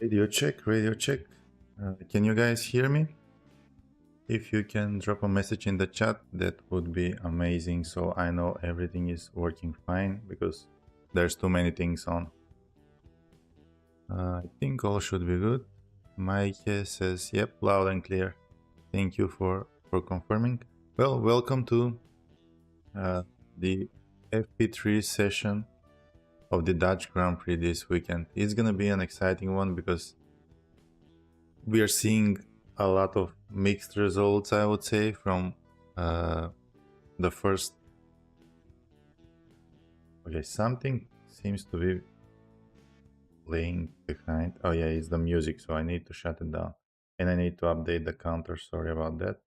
Radio check, radio check. Can you guys hear me? If you can drop a message in the chat, that would be amazing. So I know everything is working fine because there's too many things on. I think all should be good. Mike says, yep, loud and clear. Thank you for confirming. Well, welcome to the FP3 session of the Dutch Grand Prix this weekend. It's gonna be an exciting one because we are seeing a lot of mixed results, I would say, from the first. Okay, something seems to be playing behind. Oh yeah, it's the music, so I need to shut it down. And I need to update the counter, sorry about that.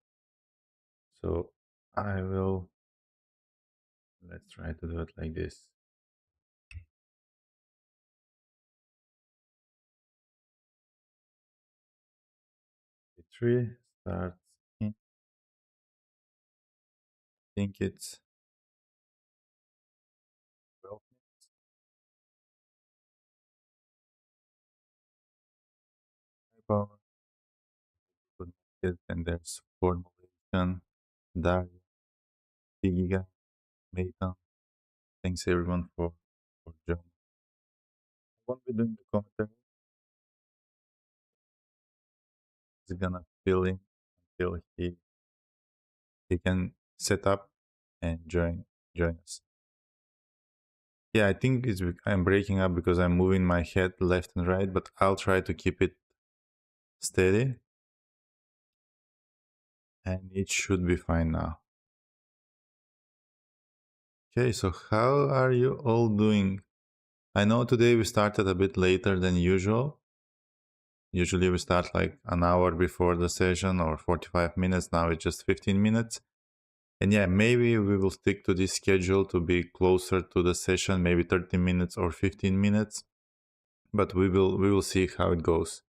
So I will, let's try to do it like this. 3 starts in, I think it's 12 minutes. And there's formulation, Daria, Giga, Meta. Thanks everyone for joining. I won't be doing the commentary. He's gonna fill in until he can set up and join us. Yeah, I think I'm breaking up because I'm moving my head left and right, but I'll try to keep it steady, and it should be fine now. Okay, so how are you all doing? I know today we started a bit later than usual. Usually we start like an hour before the session or 45 minutes. Now it's just 15 minutes. And yeah, maybe we will stick to this schedule to be closer to the session, maybe 30 minutes or 15 minutes. But we will see how it goes.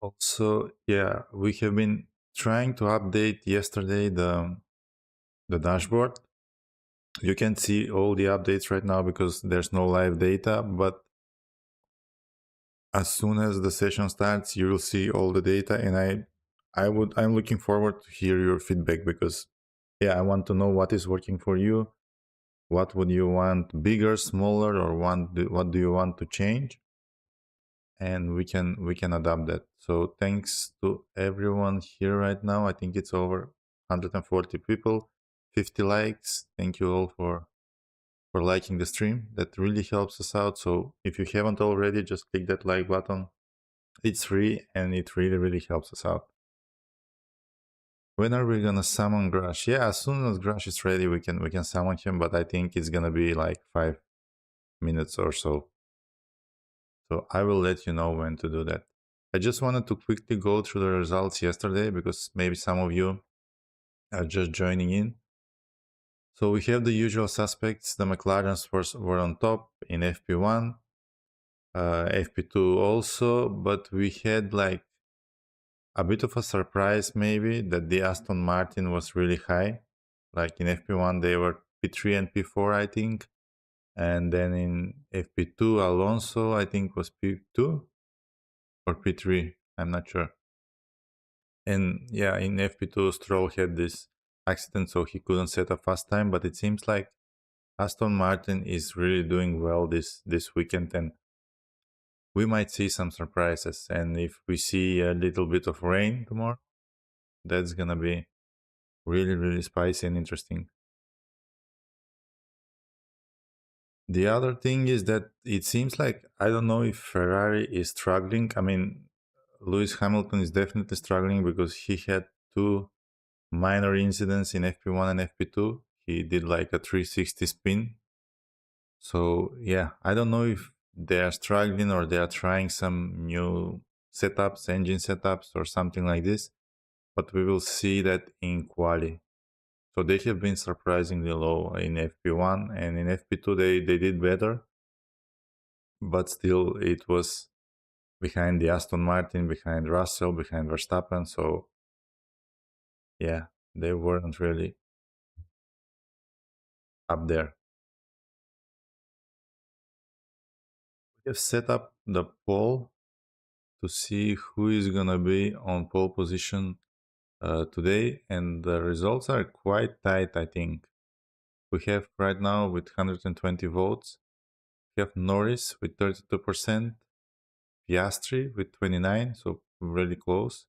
Also, yeah, we have been trying to update yesterday the dashboard. You can see all the updates right now because there's no live data, but as soon as the session starts, you will see all the data, and I'm looking forward to hear your feedback because yeah, I want to know what is working for you. What would you want, bigger, smaller, or what do you want to change? And we can adapt that. So thanks to everyone here right now. I think it's over 140 people, 50 likes. Thank you all for liking the stream. That really helps us out. So if you haven't already, just click that like button. It's free and it really helps us out. When are we gonna summon Grush? Yeah, as soon as Grush is ready, we can summon him, but I think it's gonna be like 5 minutes or so. So I will let you know when to do that. I just wanted to quickly go through the results yesterday because maybe some of you are just joining in. So we have the usual suspects. The McLarens were on top in FP1, FP2 also, but we had like a bit of a surprise maybe that the Aston Martin was really high. Like in FP1 they were P3 and P4 I think, and then in FP2 Alonso I think was P2 or P3, I'm not sure. And yeah, in FP2 Stroll had this accident so he couldn't set a fast time, but it seems like Aston Martin is really doing well this weekend, and we might see some surprises. And if we see a little bit of rain tomorrow, that's gonna be really spicy and interesting. The other thing is that it seems like I don't know if Ferrari is struggling. I mean, Lewis Hamilton is definitely struggling because he had two minor incidents in FP1 and FP2. He did like a 360 spin. So yeah, I don't know if they are struggling or they are trying some new setups, engine setups or something like this. But we will see that in quali. So they have been surprisingly low in FP1, and in FP2 they did better, but still it was behind the Aston Martin, behind Russell, behind Verstappen. So yeah, they weren't really up there. have set up the poll to see who is gonna be on pole position today, and the results are quite tight, I think. We have right now with 120 votes, we have Norris with 32%, Piastri with 29, so really close.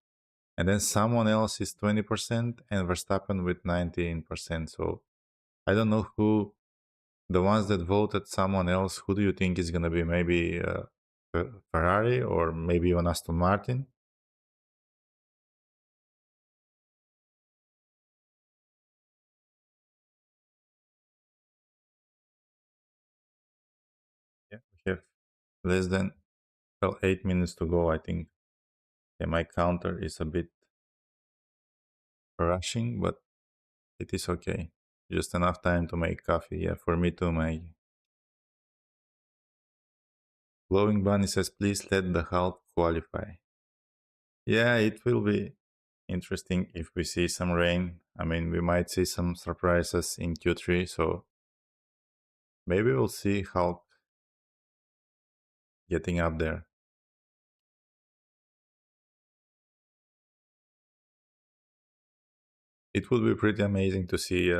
And then someone else is 20% and Verstappen with 19%. So I don't know who, the ones that voted someone else, who do you think is going to be? Maybe Ferrari or maybe even Aston Martin? Yeah, we have less than, well, 8 minutes to go, I think. Yeah, my counter is a bit rushing, but it is okay. Just enough time to make coffee. Yeah, for me too, my glowing bunny says, please let the Hulk qualify. Yeah, it will be interesting if we see some rain. I mean, we might see some surprises in Q3, so maybe we'll see Hulk getting up there. It would be pretty amazing to see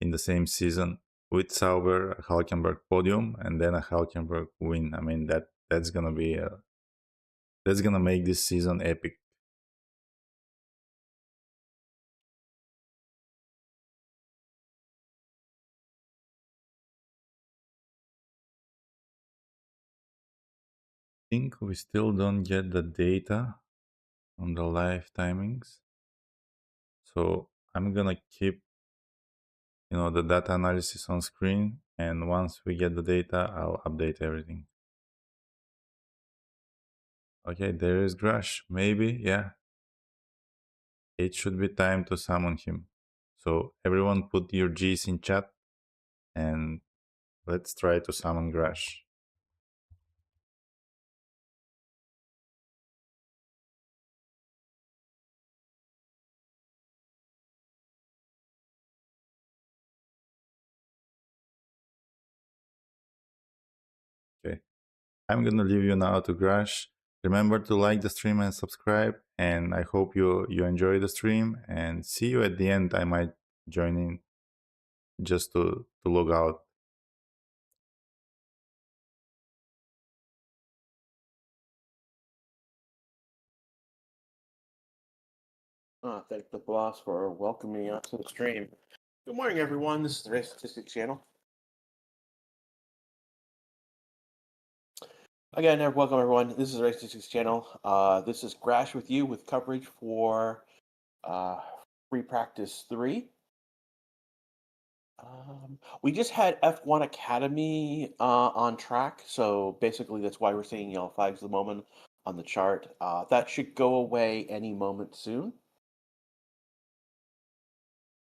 in the same season with Sauber a Hulkenberg podium and then a Hulkenberg win. I mean, that's gonna be that's gonna make this season epic. I think we still don't get the data on the live timings, so I'm gonna keep the data analysis on screen, and once we get the data I'll update everything. Okay, there is Grush. Maybe, yeah, it should be time to summon him. So everyone put your G's in chat and let's try to summon Grush. Okay, I'm gonna leave you now to Grush. Remember to like the stream and subscribe, and I hope you enjoy the stream, and see you at the end. I might join in just to log out. Thank the boss for welcoming us to the stream. Good morning, everyone. This is the Race Statistics channel. Again, welcome everyone. This is the Race Statistics channel. This is Grash with you with coverage for Free Practice 3. We just had F1 Academy on track, so basically that's why we're seeing yellow flags at the moment on the chart. That should go away any moment soon.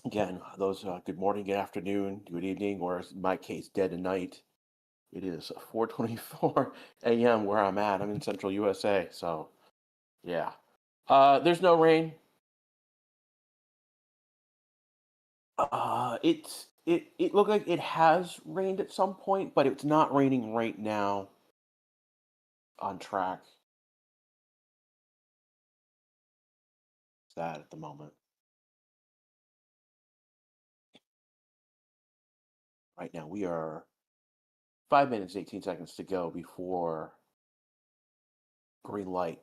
Again, those good morning, good afternoon, good evening, or in my case, dead of night. It is 4:24 a.m. where I'm at. I'm in central USA, so yeah. There's no rain. It looked like it has rained at some point, but it's not raining right now on track. It's that at the moment. Right now we are 5 minutes 18 seconds to go before green light.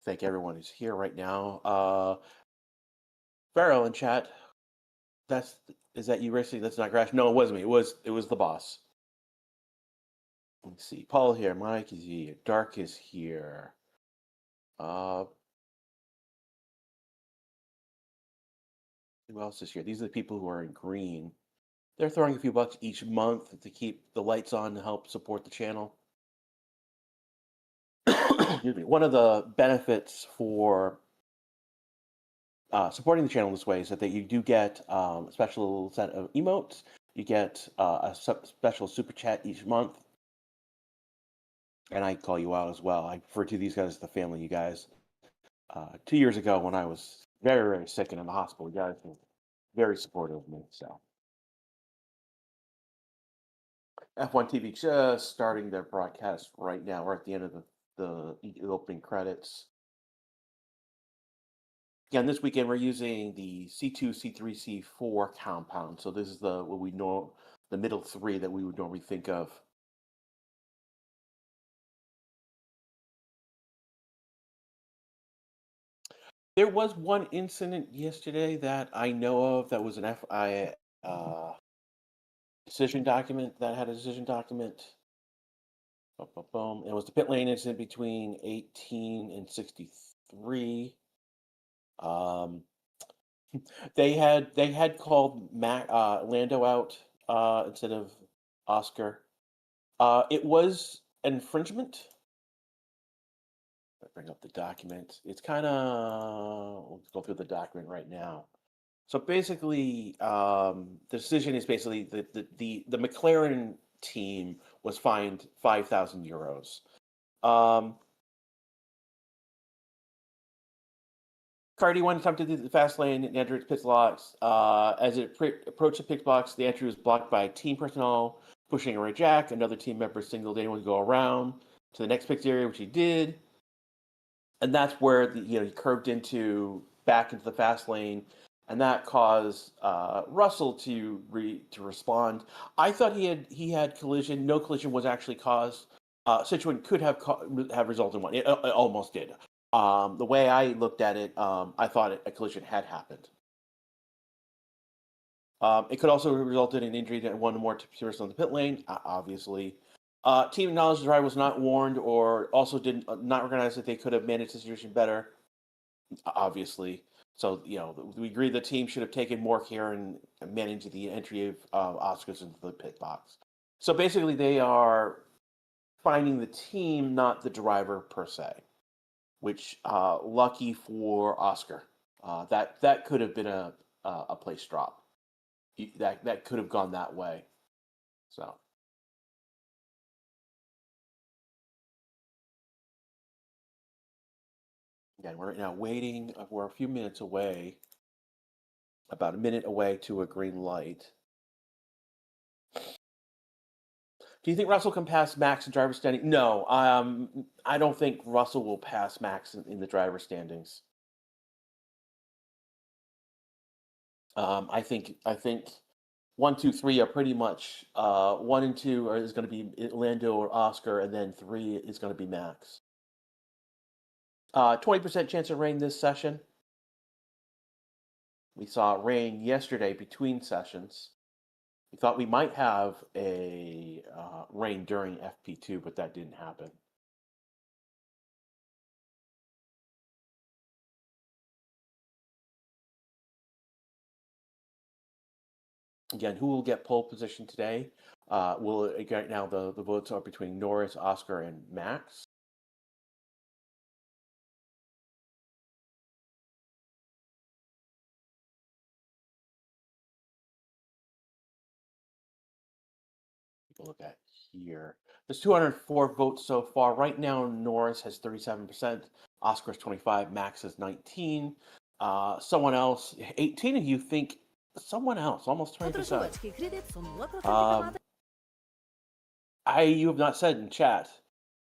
Thank everyone who's here right now. Pharaoh in chat. Is that you, Racing? That's not Crash. No, it wasn't me. It was the boss. Let's see. Paul here. Mike is here. Dark is here. Who else is here? These are the people who are in green. They're throwing a few bucks each month to keep the lights on to help support the channel. Excuse me. One of the benefits for supporting the channel this way is that you do get a special set of emotes. You get a special super chat each month. And I call you out as well. I refer to these guys as the family, you guys. 2 years ago when I was very, very sick and in the hospital, you guys were very supportive of me. So F1 TV just starting their broadcast right now. We're at the end of the opening credits. Again, this weekend we're using the C2, C3, C4 compound. So this is what we know, the middle three that we would normally think of. There was one incident yesterday that I know of that was an FI decision document that had a decision document. Boom, boom, boom. It was the pit lane incident between 18 and 63. Um, they had called Lando out instead of Oscar. It was infringement. Bring up the document. It's kind of, let's go through the document right now. So basically, the decision is basically the McLaren team was fined €5,000. Um, Cardi went attempted to the fast lane and entered its pit box. As it approached the pit box, the entry was blocked by team personnel pushing a red jack. Another team member signaled anyone to go around to the next pit area, which he did. And that's where he curved back into the fast lane, and that caused Russell to respond. I thought he had collision. No collision was actually caused. Sichuan could have resulted in one. It almost did. The way I looked at it, I thought a collision had happened. It could also have resulted in injury to one or more person on the pit lane, obviously. Team acknowledged the driver was not warned or also did not recognize that they could have managed the situation better, obviously. So, we agree the team should have taken more care in managing the entry of Oscars into the pit box. So basically, they are finding the team, not the driver per se, which, lucky for Oscar. That could have been a place drop. That could have gone that way. So again, we're right now waiting. We're a few minutes away, about a minute away to a green light. Do you think Russell can pass Max in driver standing? No, I don't think Russell will pass Max in the driver standings. I think 1, 2, 3 are pretty much 1 and 2 is going to be Lando or Oscar, and then 3 is going to be Max. 20% chance of rain this session. We saw rain yesterday between sessions. We thought we might have a rain during FP2, but that didn't happen. Again, who will get pole position today? Right now the votes are between Norris, Oscar, and Max. People look at here. There's 204 votes so far. Right now, Norris has 37%, Oscar is 25%, Max is 19%. Someone else, 18 of you think someone else, almost 20%. You have not said in chat.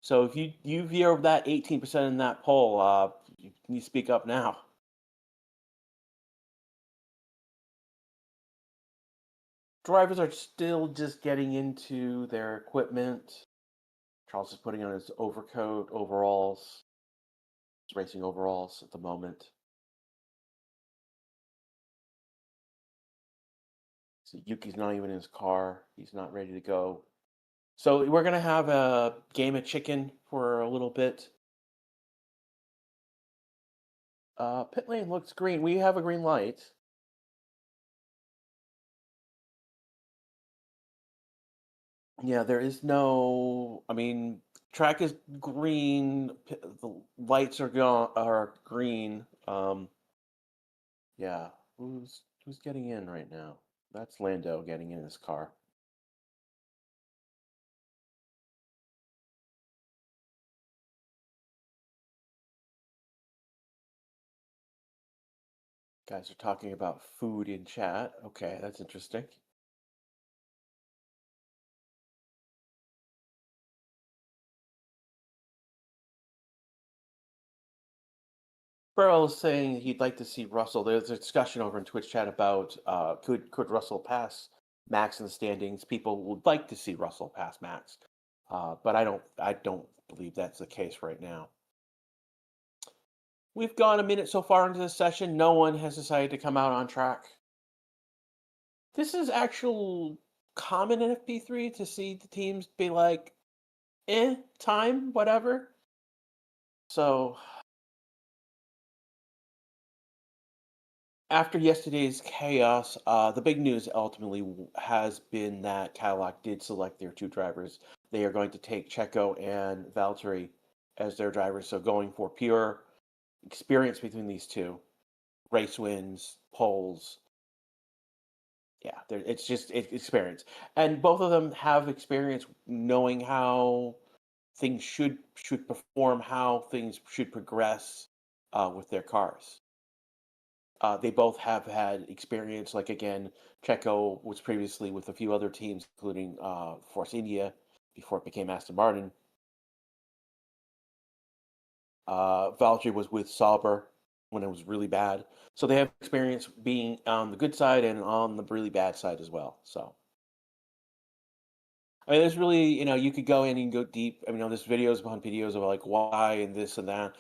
So if you veer that 18% in that poll, you need to speak up now. Drivers are still just getting into their equipment. Charles is putting on his overcoat, overalls, his racing overalls at the moment. So Yuki's not even in his car. He's not ready to go. So we're going to have a game of chicken for a little bit. Pit lane looks green. We have a green light. Yeah, there is no. I mean, track is green. The lights are green. Yeah. Who's getting in right now? That's Lando getting in his car. Guys are talking about food in chat. Okay, that's interesting. Burrow is saying he'd like to see Russell. There's a discussion over in Twitch chat about could Russell pass Max in the standings. People would like to see Russell pass Max, but I don't believe that's the case right now. We've gone a minute so far into this session. No one has decided to come out on track. This is actual common in FP3 to see the teams be like, time, whatever. So after yesterday's chaos, the big news ultimately has been that Cadillac did select their two drivers. They are going to take Checo and Valtteri as their drivers. So going for pure experience between these two, race wins, poles. Yeah, it's just experience, and both of them have experience knowing how things should perform, how things should progress with their cars. They both have had experience. Like again, Checo was previously with a few other teams, including Force India, before it became Aston Martin. Valtteri was with Sauber when it was really bad. So they have experience being on the good side and on the really bad side as well. So I mean, there's really, you could go in and go deep. I mean, there's videos upon videos of like why and this and that.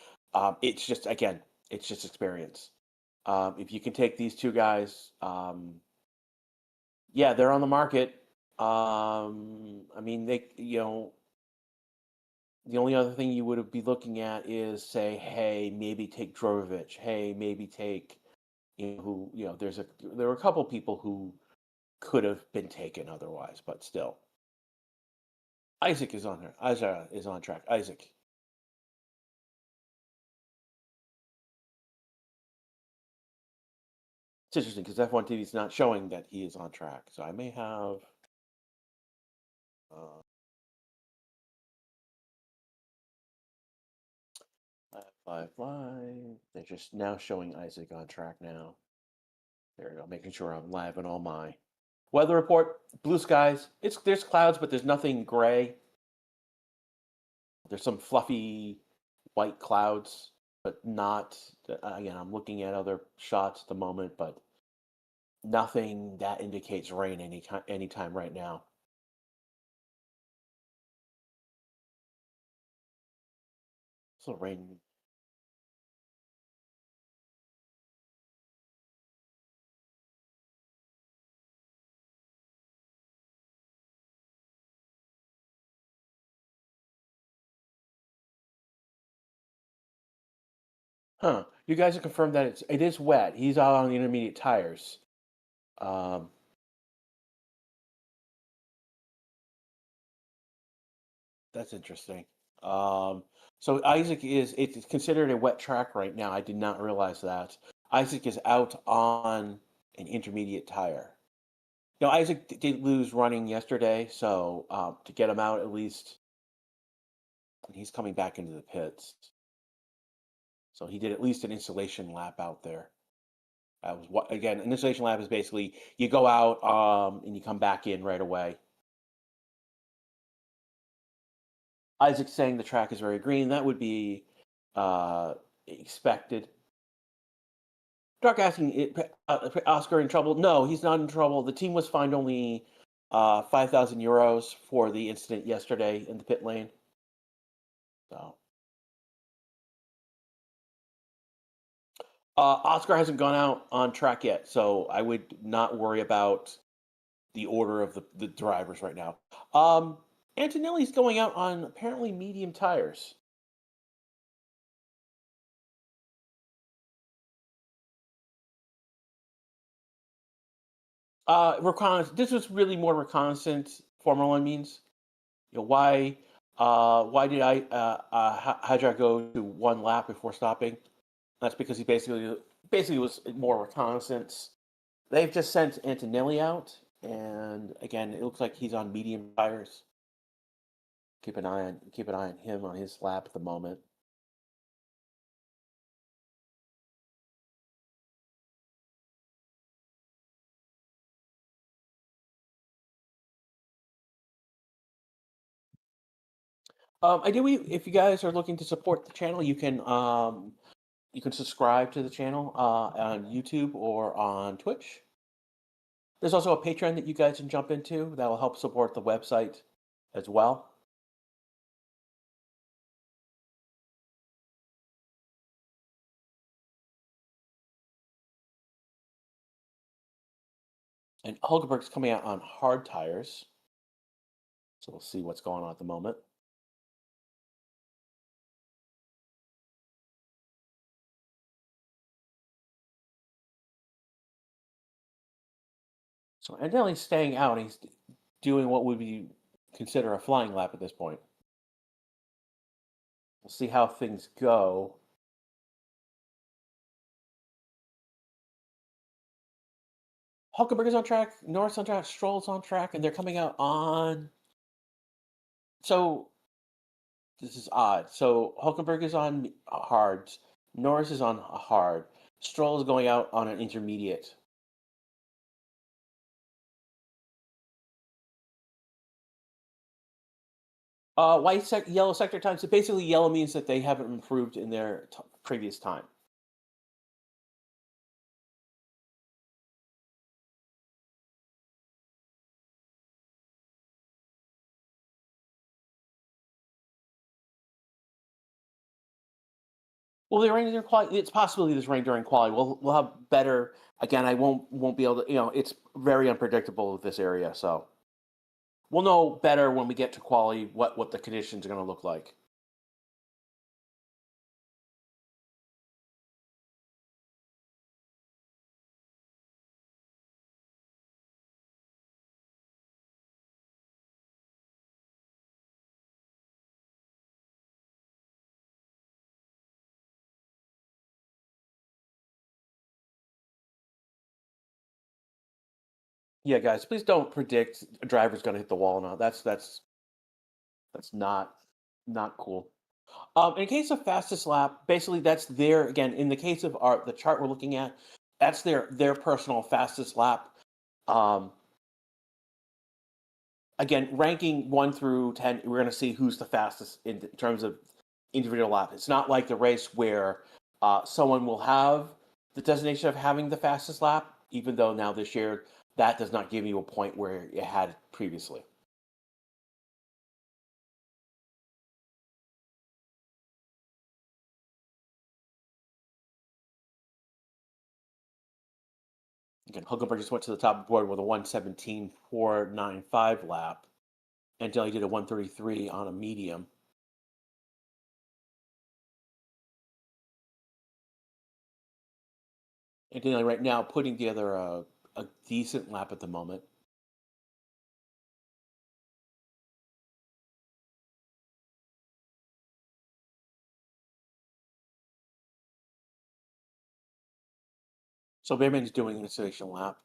It's just again, it's just experience. If you can take these two guys, yeah, they're on the market. I mean, the only other thing you would be looking at is say, hey, maybe take Drogovic. Hey, maybe take, who, there were a couple people who could have been taken otherwise, but still, Isaac is on here. Isaac is on track. Isaac. It's interesting because F1 TV is not showing that he is on track, so I may have. Uh, 555. They're just now showing Isaac on track now. There we go, making sure I'm live on all my weather report. Blue skies. There's clouds, but there's nothing gray. There's some fluffy white clouds, but not. Again, I'm looking at other shots at the moment, but nothing that indicates rain anytime right now. So rain. Huh? You guys have confirmed that it is wet. He's out on the intermediate tires. Um, that's interesting. Um, so Isaac it's considered a wet track right now. I did not realize that. Isaac is out on an intermediate tire. Isaac did lose running yesterday, so to get him out at least, he's coming back into the pits. So he did at least an installation lap out there. That was what again? An installation lap is basically you go out and you come back in right away. Isaac's saying the track is very green. That would be expected. Dark asking, Oscar in trouble? No, he's not in trouble. The team was fined only 5,000 euros for the incident yesterday in the pit lane. So Oscar hasn't gone out on track yet, so I would not worry about the order of the drivers right now. Antonelli's going out on apparently medium tires. Reconnaissance. This was really more reconnaissance. Formula One means, why did Hydra go to one lap before stopping? That's because he basically was more reconnaissance. They've just sent Antonelli out, and again, it looks like he's on medium tires. Keep an eye on him on his lap at the moment. I do. If you guys are looking to support the channel, you can You can subscribe to the channel on YouTube or on Twitch. There's also a Patreon that you guys can jump into that will help support the website as well. And Hulkenberg's coming out on hard tires. So we'll see what's going on at the moment. So evidently staying out, he's doing what would be consider a flying lap at this point. We'll see how things go. Hulkenberg is on track, Norris on track, Stroll's on track, and they're coming out on. So this is odd. So Hulkenberg is on hards, Norris is on a hard, Stroll is going out on an intermediate. Yellow sector time. So basically, yellow means that they haven't improved in their previous time. Will they rain during quality? It's possibly this rain during quality. We'll have better. Again, I won't be able to. It's very unpredictable with this area, so we'll know better when we get to quality what the conditions are going to look like. Yeah, guys, please don't predict a driver's going to hit the wall now. That's not cool. In case of fastest lap, basically that's their again in the case of the chart we're looking at, that's their personal fastest lap. Um, Again, ranking 1 through 10, we're going to see who's the fastest in terms of individual lap. It's not like the race where someone will have the designation of having the fastest lap, even though now this year that does not give you a point where it had it previously. Again, Hulkenberg just went to the top of the board with a 1:17.495 lap until he did a 1:33 on a medium. And then right now putting together a decent lap at the moment. So Behrman's doing an installation lap.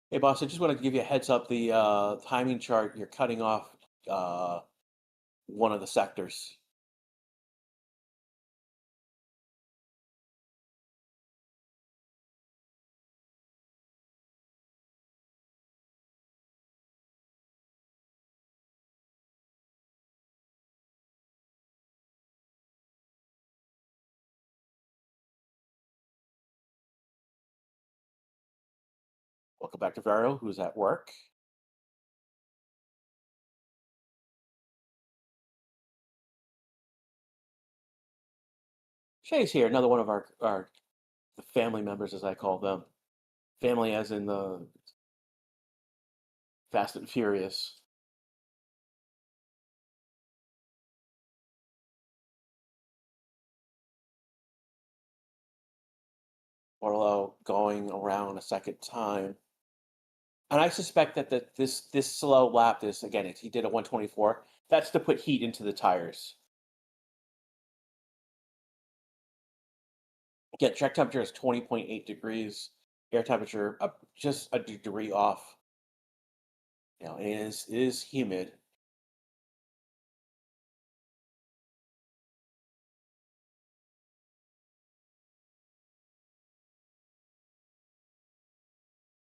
Hey, boss, I just wanted to give you a heads up. The timing chart, you're cutting off one of the sectors. Welcome back to Vero, who's at work. Shay's here, another one of our the family members, as I call them. Family as in the Fast and Furious. Orlo going around a second time. And I suspect that this slow lap, this again, he did a 1:24. That's to put heat into the tires. Again, check temperature is 20.8 degrees. Air temperature up just a degree off. It is humid.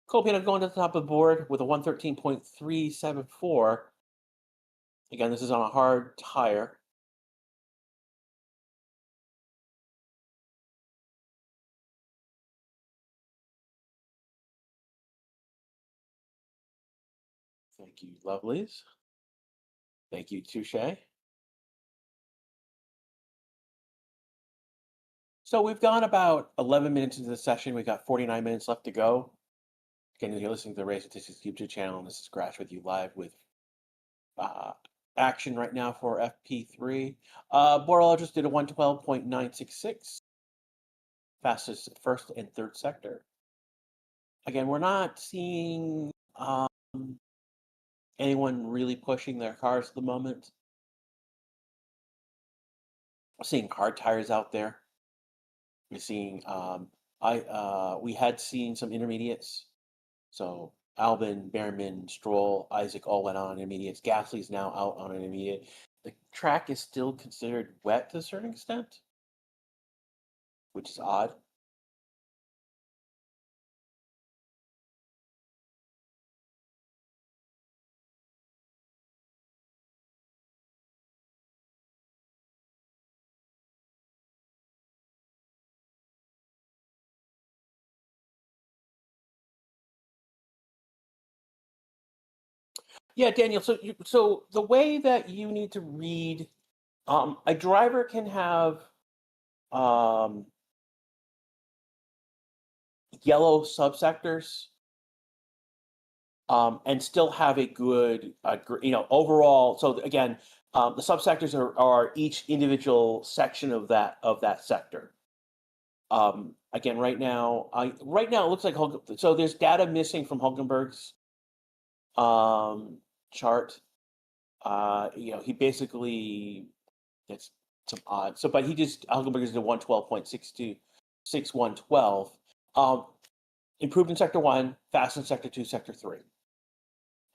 Colpino going to the top of the board with a 113.374. Again, this is on a hard tire. Thank you, lovelies. Thank you, Touche. So we've gone about 11 minutes into the session. We've got 49 minutes left to go. Again, you're listening to the Race Statistics YouTube channel, and this is Crash with you live with uh, action right now for FP3. Borrell just did a 112.966, fastest first and third sector. Again, we're not seeing anyone really pushing their cars at the moment. We're seeing hard tires out there. We're seeing we had seen some intermediates. So Albin, Behrman, Stroll, Isaac all went on intermediates. Gasly's now out on an intermediate. The track is still considered wet to a certain extent, which is odd. Yeah, Daniel. So the way that you need to read, a driver can have um, yellow subsectors and still have a good, overall. So again, the subsectors are each individual section of that sector. Again, right now it looks like so there's data missing from Hulkenberg's chart. He basically gets some odd. So, but Hulkenberg is a 112.62, 6112. Improved in sector 1, fast in sector 2, sector 3.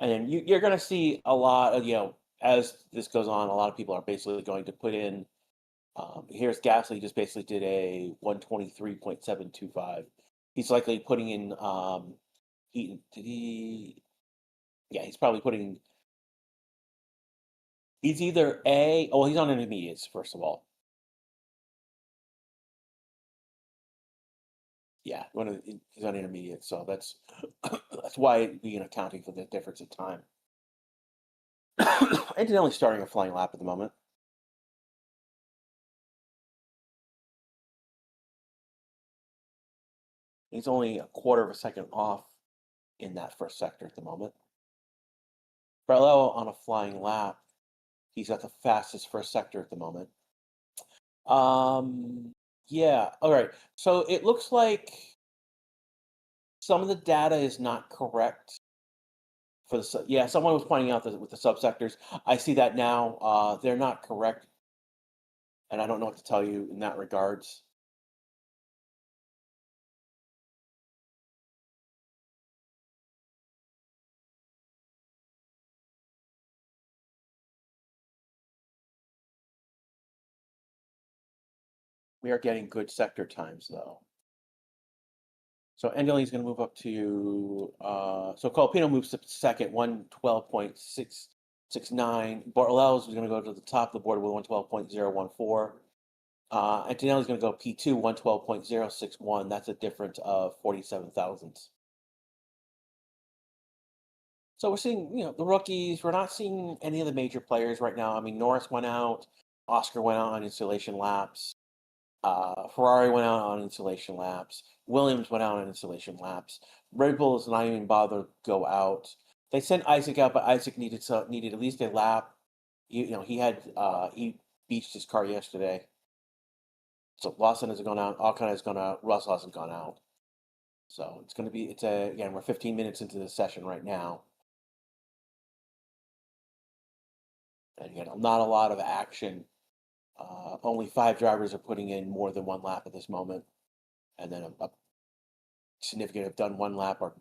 And then you're going to see a lot of, as this goes on, a lot of people are basically going to put in. Here's Gasly just basically did a 123.725. He's likely putting in. Yeah, he's probably putting. He's either he's on intermediates first of all. Yeah, he's on intermediates, so that's that's why being accounting for the difference in time. Incidentally, starting a flying lap at the moment. He's only a quarter of a second off in that first sector at the moment. Barlow on a flying lap. He's got the fastest first sector at the moment. Yeah. All right. So it looks like some of the data is not correct for the. Yeah, someone was pointing out that with the subsectors, I see that now. They're not correct, and I don't know what to tell you in that regards. We are getting good sector times though. So Engelini is going to move up to, so Colapino moves to second, 112.669. Bortolello's is going to go to the top of the board with 112.014. Antonelli's going to go P2, 112.061. That's a difference of 47 thousandths. So we're seeing, the rookies. We're not seeing any of the major players right now. I mean, Norris went out. Oscar went out on installation laps. Ferrari went out on installation laps. Williams went out on installation laps. Red Bull is not even bothered to go out. They sent Isaac out, but Isaac needed at least a lap. He beached his car yesterday. So Lawson has gone out. Ocon has gone out. Russell hasn't gone out. So again, we're 15 minutes into the session right now. And again, not a lot of action. Only 5 drivers are putting in more than 1 lap at this moment. And then a significant have done 1 lap or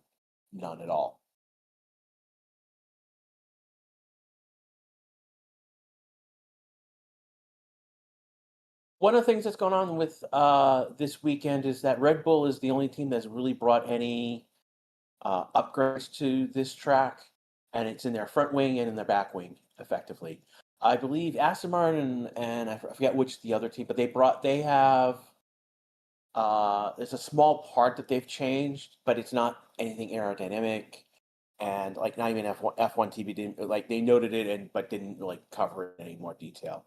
none at all. One of the things that's going on with this weekend is that Red Bull is the only team that's really brought any upgrades to this track, and it's in their front wing and in their back wing, effectively. I believe Aston Martin and I forget which the other team, but they have there's a small part that they've changed, but it's not anything aerodynamic. and like not even F1 TV didn't like they noted it and but didn't like cover it in any more detail.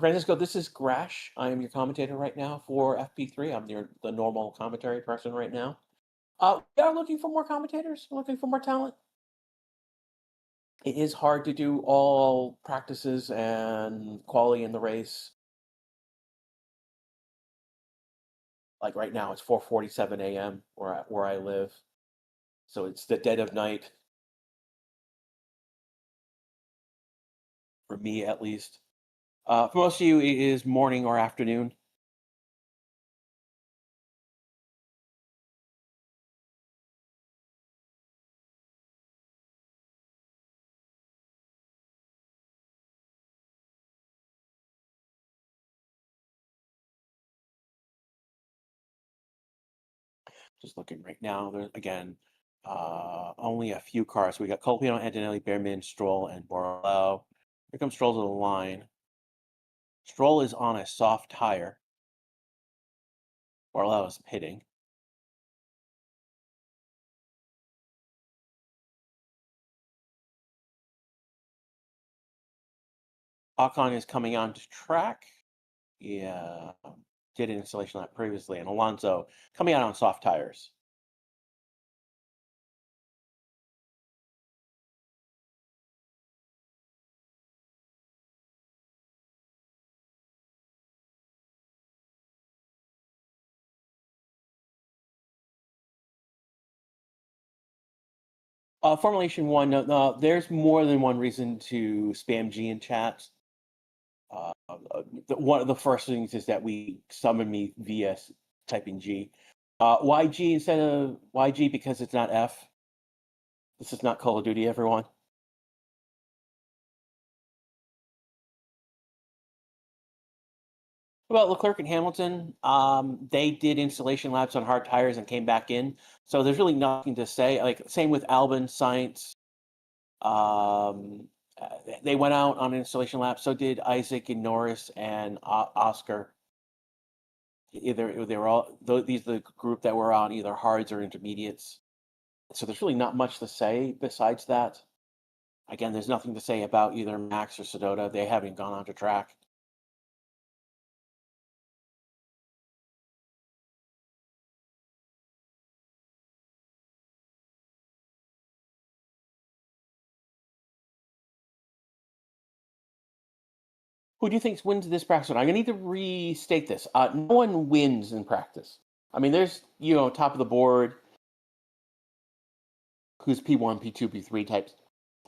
Francisco, this is Grash. I am your commentator right now for FP3. I'm the normal commentary person right now. We are looking for more commentators, looking for more talent. It is hard to do all practices and quality in the race. Like right now, it's 4:47 a.m. where I live, so it's the dead of night for me at least. For most of you, it is morning or afternoon. Just looking right now, there's again only a few cars. We got Colpino, Antonelli, Behrman, Stroll, and Borlau. Here comes Stroll to the line. Stroll is on a soft tire. Borlau is pitting. Ocon is coming onto track. Yeah, did an installation lap previously, and Alonso coming out on soft tires. Formulation One, there's more than one reason to spam G in chat. One of the first things is that we summon me via typing G. Why G instead of YG? Because it's not F. This is not Call of Duty, everyone. About Leclerc and Hamilton, they did installation laps on hard tires and came back in. So there's really nothing to say. Like same with Albon, Sainz. They went out on an installation lap. So did Isaac and Norris and Oscar. Either they were all these are the group that were on either hards or intermediates. So there's really not much to say besides that. Again, there's nothing to say about either Max or Sedota. They haven't gone onto track. Who do you think wins this practice? I'm gonna need to restate this. No one wins in practice. I mean, there's top of the board, who's P1, P2, P3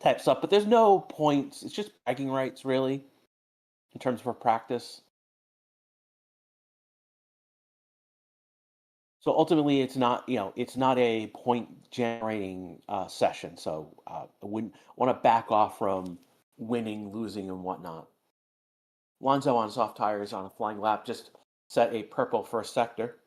type stuff, but there's no points. It's just bragging rights, really, in terms of practice. So ultimately, it's not a point generating session. So I wouldn't want to back off from winning, losing, and whatnot. Lonzo on soft tires on a flying lap just set a purple first sector.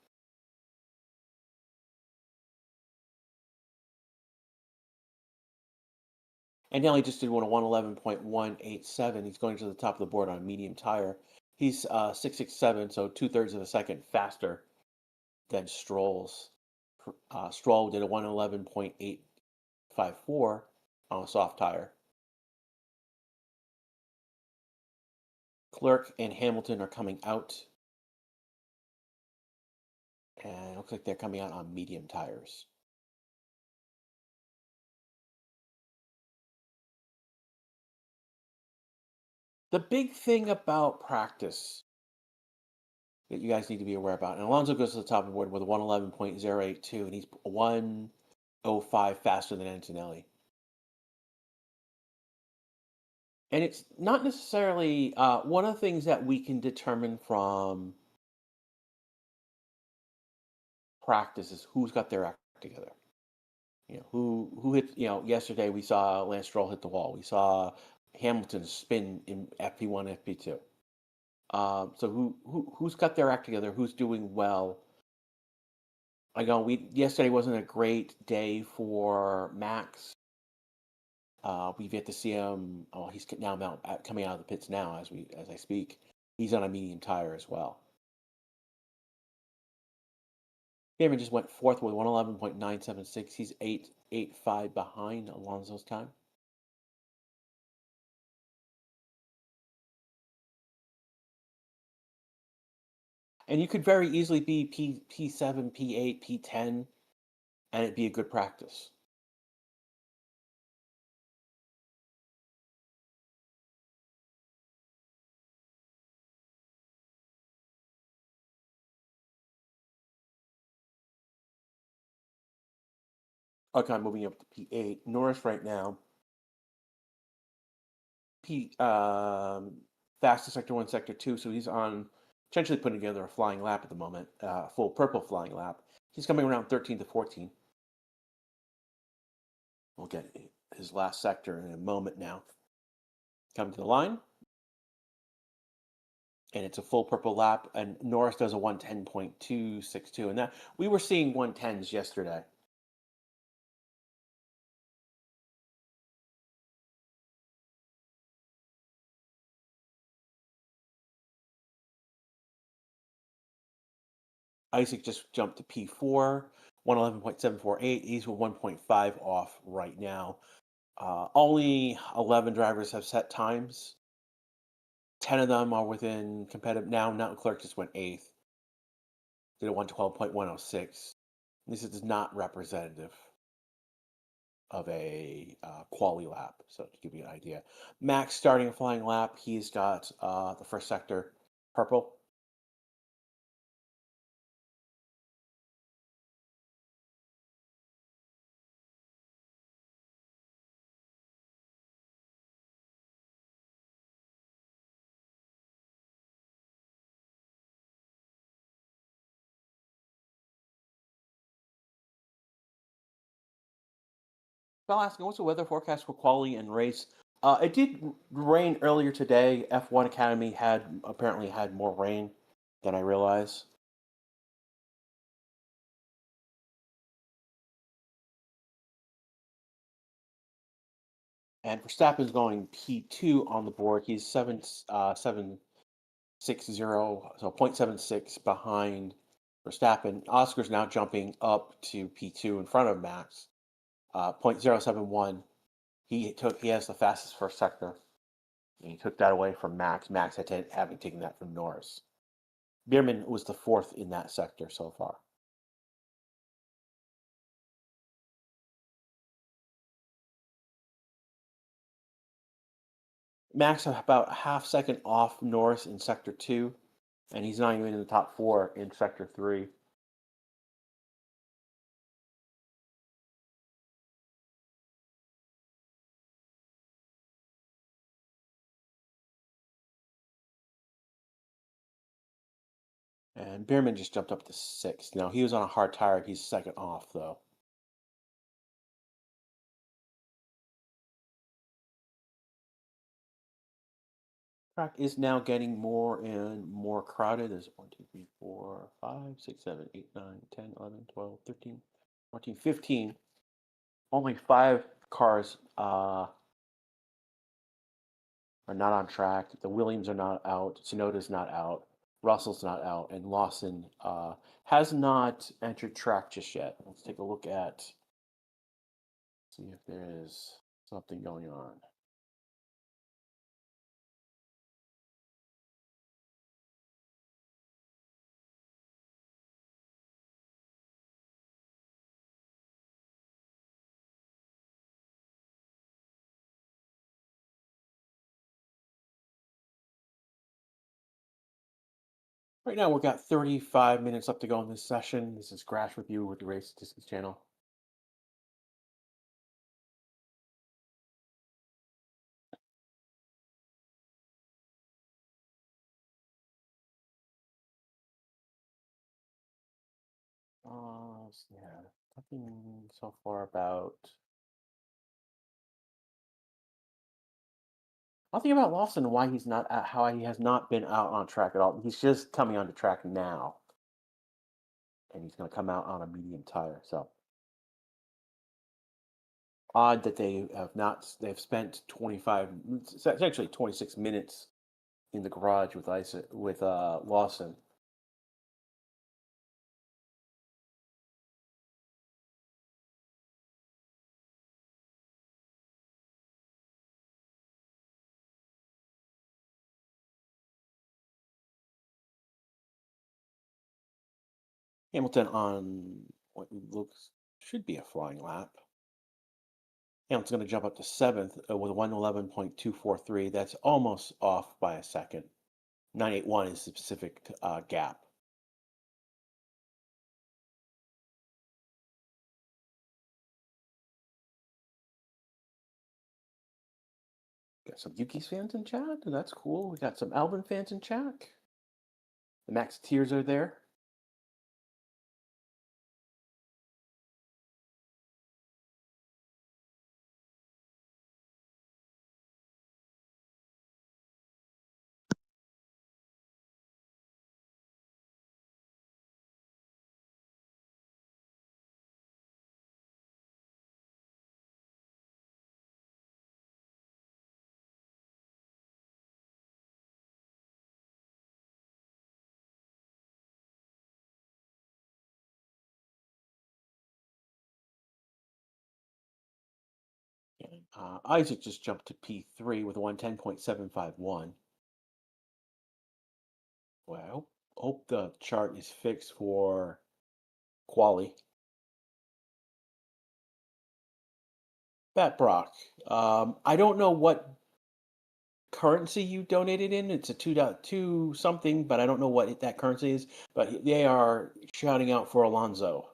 And now he just did one a 111.187. He's going to the top of the board on a medium tire. He's 667, so 2/3 of a second faster than Stroll's. Stroll did a 111.854 on a soft tire. Clerk and Hamilton are coming out. And it looks like they're coming out on medium tires. The big thing about practice that you guys need to be aware about, and Alonso goes to the top of the board with a 111.082, and he's 105 faster than Antonelli. And it's not necessarily one of the things that we can determine from practice is who's got their act together. Who hit. Yesterday we saw Lance Stroll hit the wall. We saw Hamilton spin in FP1, FP2. So who's got their act together? Who's doing well? I know we yesterday wasn't a great day for Max. We've yet to see him. Oh, he's coming out of the pits now as I speak. He's on a medium tire as well. Cameron just went fourth with 111.976. He's 8.85 behind Alonso's time. And you could very easily be P7, P8, P10, and it'd be a good practice. Okay, moving up to P8. Norris right now, P fastest sector one, sector two, so he's on potentially putting together a flying lap at the moment, full purple flying lap. He's coming around 13 to 14. We'll get his last sector in a moment now. Coming to the line, and it's a full purple lap, and Norris does a 110.262, and that we were seeing 110s yesterday. Isaac just jumped to P4, 111.748. He's 1.5 off right now. Only 11 drivers have set times. 10 of them are within competitive. Now, Mountain Clerk just went eighth. Did a 112.106. This is not representative of a quali lap. So to give you an idea, Max starting a flying lap. He's got the first sector purple. I'll ask, what's the weather forecast for quali and race? It did rain earlier today. F1 Academy had apparently had more rain than I realized. And Verstappen's going P2 on the board. He's 7.60, so 0.76 behind Verstappen. Oscar's now jumping up to P2 in front of Max. 0.071. He has the fastest first sector. And he took that away from Max. Max having taken that from Norris. Bierman was the fourth in that sector so far. Max about a half second off Norris in sector two, and he's not even in the top four in sector three. And Bierman just jumped up to sixth. Now he was on a hard tire. He's second off though. Track is now getting more and more crowded. There's 1, 2, 3, 4, 5, 6, 7, 8, 9, 10, 11, 12, 13, 14, 15. Only 5 cars are not on track. The Williams are not out. Tsunoda's not out. Russell's not out. And Lawson has not entered track just yet. Let's take a look at, see if there is something going on. Right now, we've got 35 minutes left to go in this session. This is Crash Review with the Race Statistics channel. Yeah, nothing so far about. I'll think about Lawson and why he's not how he has not been out on track at all. He's just coming onto track now, and he's going to come out on a medium tire. So odd that they have not. They've spent 25, it's actually 26 minutes in the garage with Lawson. Hamilton on what looks should be a flying lap. Hamilton's going to jump up to seventh with 111.243. That's almost off by a second. 981 is the specific gap. Got some Yuki's fans in chat. That's cool. We got some Albin fans in chat. The Max Tears are there. Isaac just jumped to P3 with 110.751. Well, hope the chart is fixed for Quali. Bat Brock. I don't know what currency you donated in. It's a 2.2 something, but I don't know what that currency is. But they are shouting out for Alonso.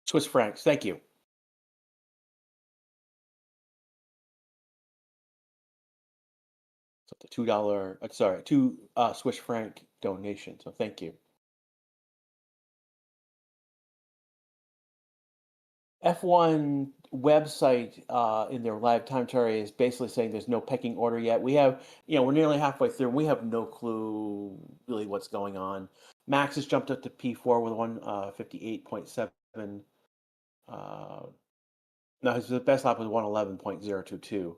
Swiss francs. Thank you. So the $2, sorry, two Swiss franc donation. So thank you. F1 website in their live time chart is basically saying there's no pecking order yet. We have, we're nearly halfway through. We have no clue really what's going on. Max has jumped up to P4 with 158.7. No, his best lap was 111.022.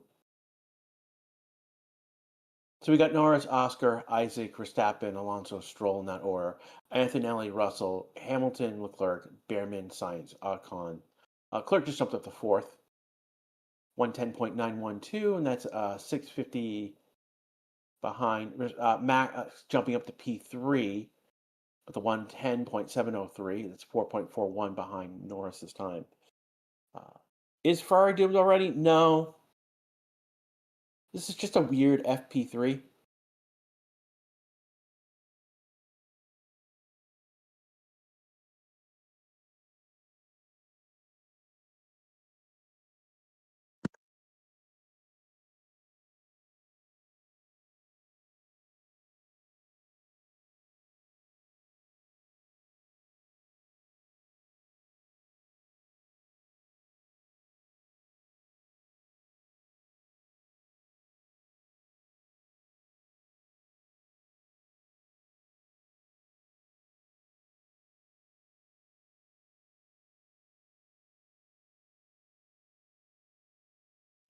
So we got Norris, Oscar, Isaac, Verstappen, Alonso, Stroll in that order. Antonelli, Russell, Hamilton, Leclerc, Behrman, Sainz, Ocon. Clerk just jumped up to fourth, 110.912, and that's 650 behind. Mac jumping up to P3 with the 110.703. That's 4.41 behind Norris this time. Is Ferrari doomed already? No. This is just a weird FP3.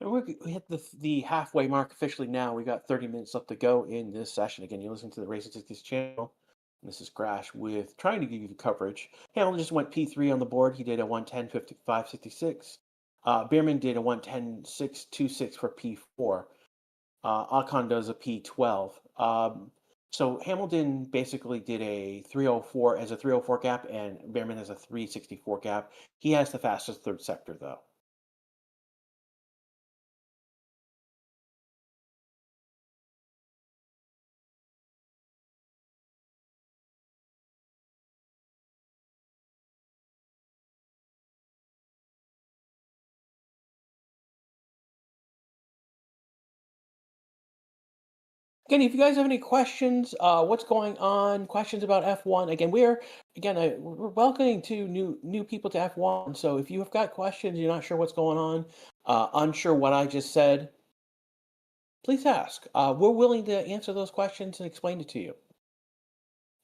We hit the halfway mark officially now. We got 30 minutes left to go in this session. Again, you're listening to the Racing 60s channel. This is Crash with trying to give you the coverage. Hamilton just went P3 on the board. He did a 110.55.66. Bierman did a 110.626 for P4. Ocon does a P12. So Hamilton basically did a 304 as a 304 gap, and Bierman has a 364 gap. He has the fastest third sector, though. Again, if you guys have any questions, what's going on, questions about F1, again, we're welcoming to new people to F1. So if you have got questions, you're not sure what's going on, unsure what I just said, please ask. We're willing to answer those questions and explain it to you.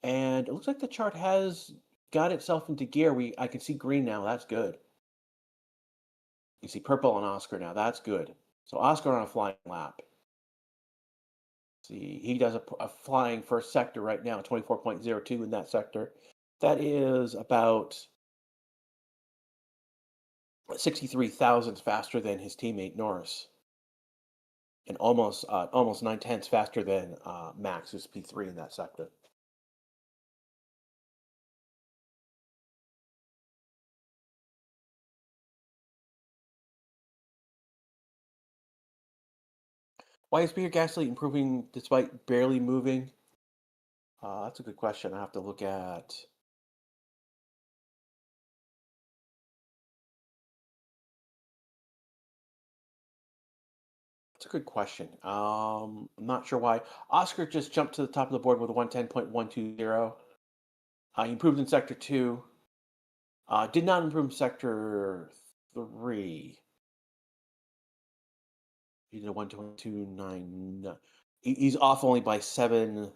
And it looks like the chart has got itself into gear. I can see green now. That's good. You see purple on Oscar now. That's good. So Oscar on a flying lap. See, he does a flying first sector right now, 24.02 in that sector. That is about 63 thousandths faster than his teammate Norris, and almost 9/10 faster than Max, who's P3 in that sector. Why is beer gasoline improving despite barely moving? That's a good question. I have to look at. That's a good question. I'm not sure why. Oscar just jumped to the top of the board with a 110.120. He improved in sector two. Did not improve in sector three. He did a 122.9. He's off only by 7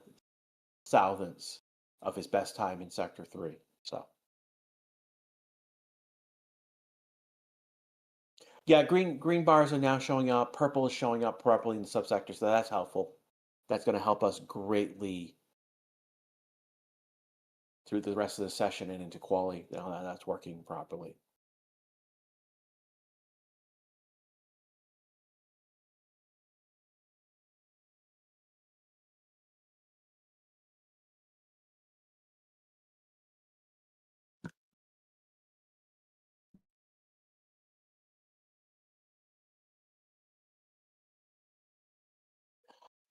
thousandths of his best time in sector three. So yeah, green bars are now showing up. Purple is showing up properly in the subsector, so that's helpful. That's going to help us greatly through the rest of the session and into quali. Now that's working properly.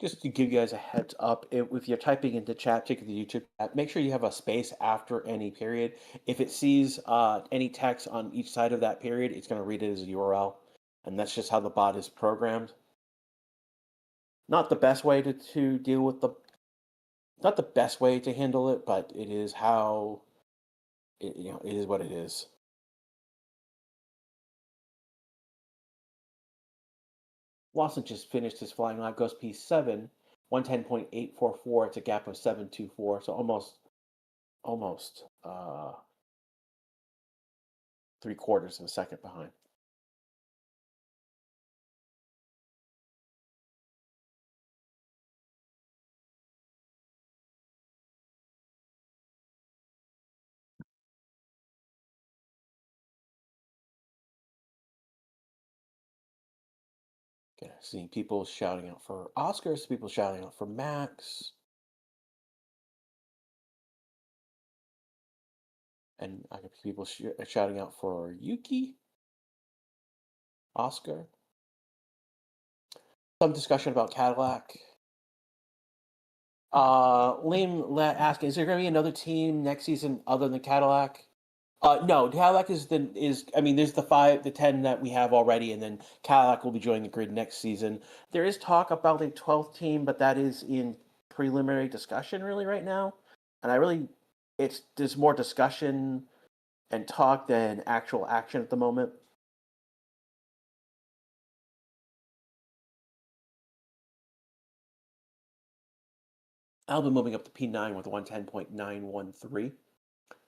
Just to give you guys a heads up, if you're typing into chat, particularly the YouTube chat, make sure you have a space after any period. If it sees any text on each side of that period, it's going to read it as a URL, and that's just how the bot is programmed. Not the best way to deal with not the best way to handle it, but it is how it is what it is. Lawson just finished his flying lap, goes P7, 110.844. It's a gap of 724, so almost 3/4 of a second behind. Okay, seeing people shouting out for Oscars, people shouting out for Max, and I got people shouting out for Yuki, Oscar. Some discussion about Cadillac. Liam asking, is there going to be another team next season other than Cadillac? No, Cadillac is. I mean, there's the 10 that we have already, and then Cadillac will be joining the grid next season. There is talk about a 12th team, but that is in preliminary discussion really right now, and there's more discussion and talk than actual action at the moment. Albin moving up to P9 with 110.913.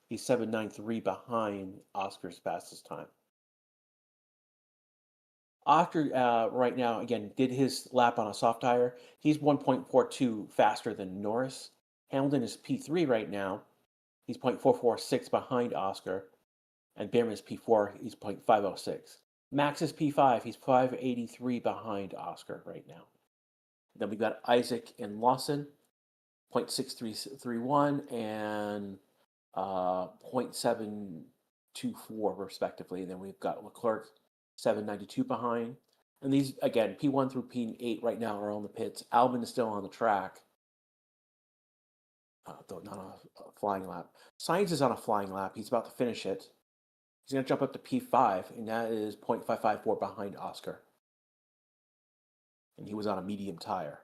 He's 793 behind Oscar's fastest time. Oscar, right now, again, did his lap on a soft tire. He's 1.42 faster than Norris. Hamilton is P3 right now. He's 0.446 behind Oscar. And Bierman is P4. He's 0.506. Max is P5. He's 583 behind Oscar right now. Then we've got Isaac and Lawson, 0.6331 and 0.724 respectively. And then we've got Leclerc 792 behind. And these, again, P1 through P8 right now are on the pits. Albin is still on the track, though not on a flying lap. Sainz is on a flying lap. He's about to finish it. He's going to jump up to P5, and that is 0.554 behind Oscar. And he was on a medium tire.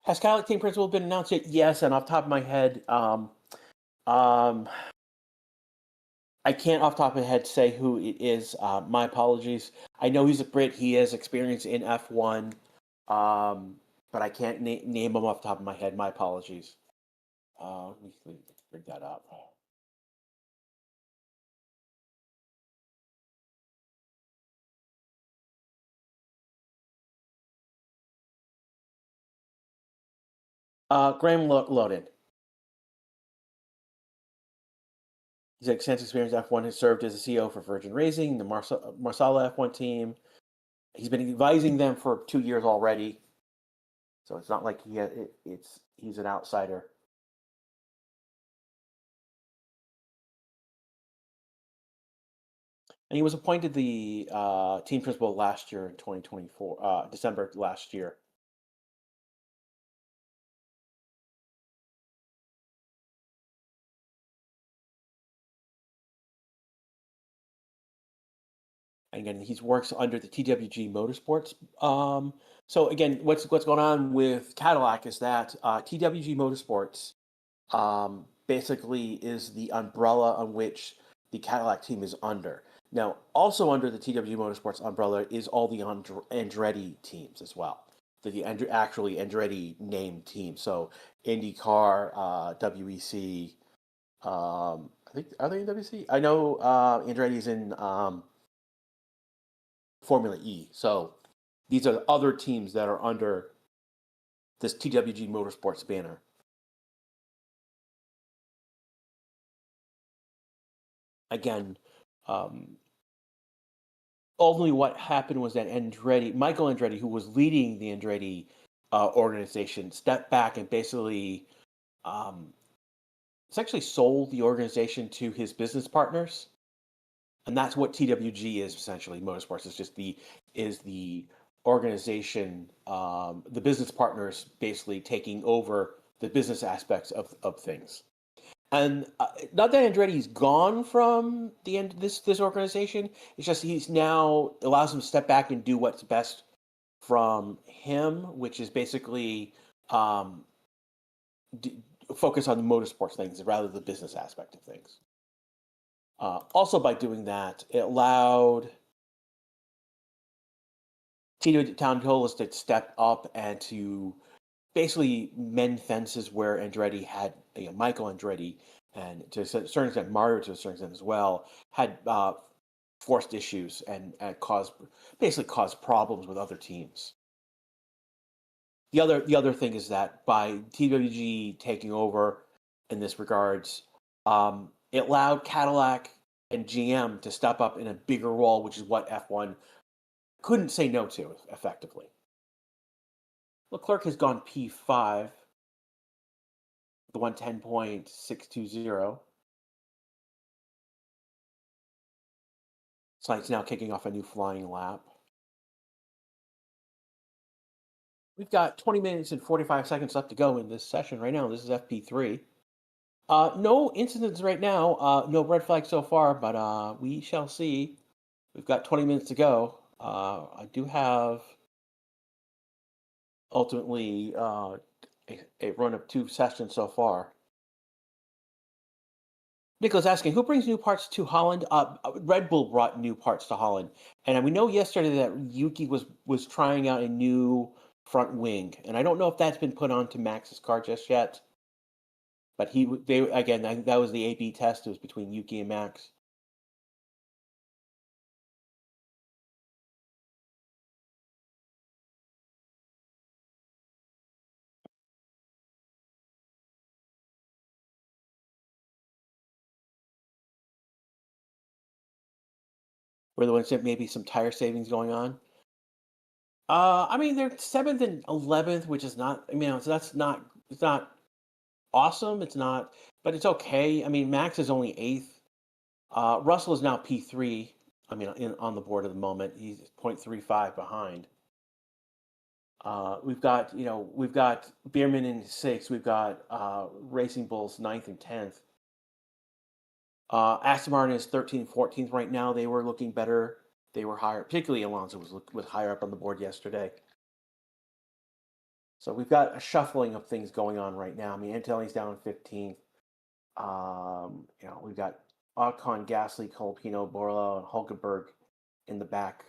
Has Cadillac team principal been announced yet? Yes, and off the top of my head, um, I can't off the top of my head say who it is. My apologies. I know he's a Brit. He has experience in F1, but I can't name him off the top of my head. My apologies. Let me bring that up. Graham Loden. He's had extensive experience in F1. Has served as a CEO for Virgin Racing, the Marsala F1 team. He's been advising them for 2 years already, so it's not like he's an outsider. And he was appointed the team principal last year in 2024, December last year. And again, he works under the TWG Motorsports. So again, what's going on with Cadillac is that TWG Motorsports basically is the umbrella on which the Cadillac team is under. Now, also under the TWG Motorsports umbrella is all the Andretti teams as well. Actually Andretti named teams. So IndyCar, WEC. I think are they in WEC? I know Andretti's in Formula E. So these are other teams that are under this TWG Motorsports banner. Again, ultimately what happened was that Michael Andretti, who was leading the Andretti organization, stepped back and basically essentially sold the organization to his business partners. And that's what TWG is essentially. Motorsports is the organization, the business partners basically taking over the business aspects of things. And not that Andretti's gone from the end this organization. It's just he's now allows him to step back and do what's best from him, which is basically focus on the motorsports things rather than the business aspect of things. Also, by doing that, it allowed Tito Townholis to step up and to basically mend fences where Andretti had, Michael Andretti, and to a certain extent Mario to a certain extent as well, had forced issues and basically caused problems with other teams. The other thing is that by TWG taking over in this regards, it allowed Cadillac and GM to step up in a bigger role, which is what F1 couldn't say no to effectively. Leclerc has gone P5, the 110.620. So it's now kicking off a new flying lap. We've got 20 minutes and 45 seconds left to go in this session right now. This is FP3. No incidents right now. No red flags so far, but we shall see. We've got 20 minutes to go. I do have ultimately a run of 2 sessions so far. Nicholas asking, who brings new parts to Holland? Red Bull brought new parts to Holland, and we know yesterday that Yuki was trying out a new front wing, and I don't know if that's been put onto Max's car just yet. But again, I think that was the A/B test. It was between Yuki and Max. Were the ones that maybe some tire savings going on. I mean they're 7th and 11th, which is not. I mean, so that's not. It's not awesome. It's not, but it's okay. I mean, Max is only 8th. Russell is now P3. I mean, on the board at the moment, he's 0.35 behind. We've got Bierman in 6th. We've got Racing Bulls 9th and 10th. Aston Martin is 13th, 14th right now. They were looking better. They were higher, particularly Alonso was higher up on the board yesterday. So we've got a shuffling of things going on right now. I mean, Antonelli's down 15th. We've got Ocon, Gasly, Colapino, Borla, and Hulkenberg in the back,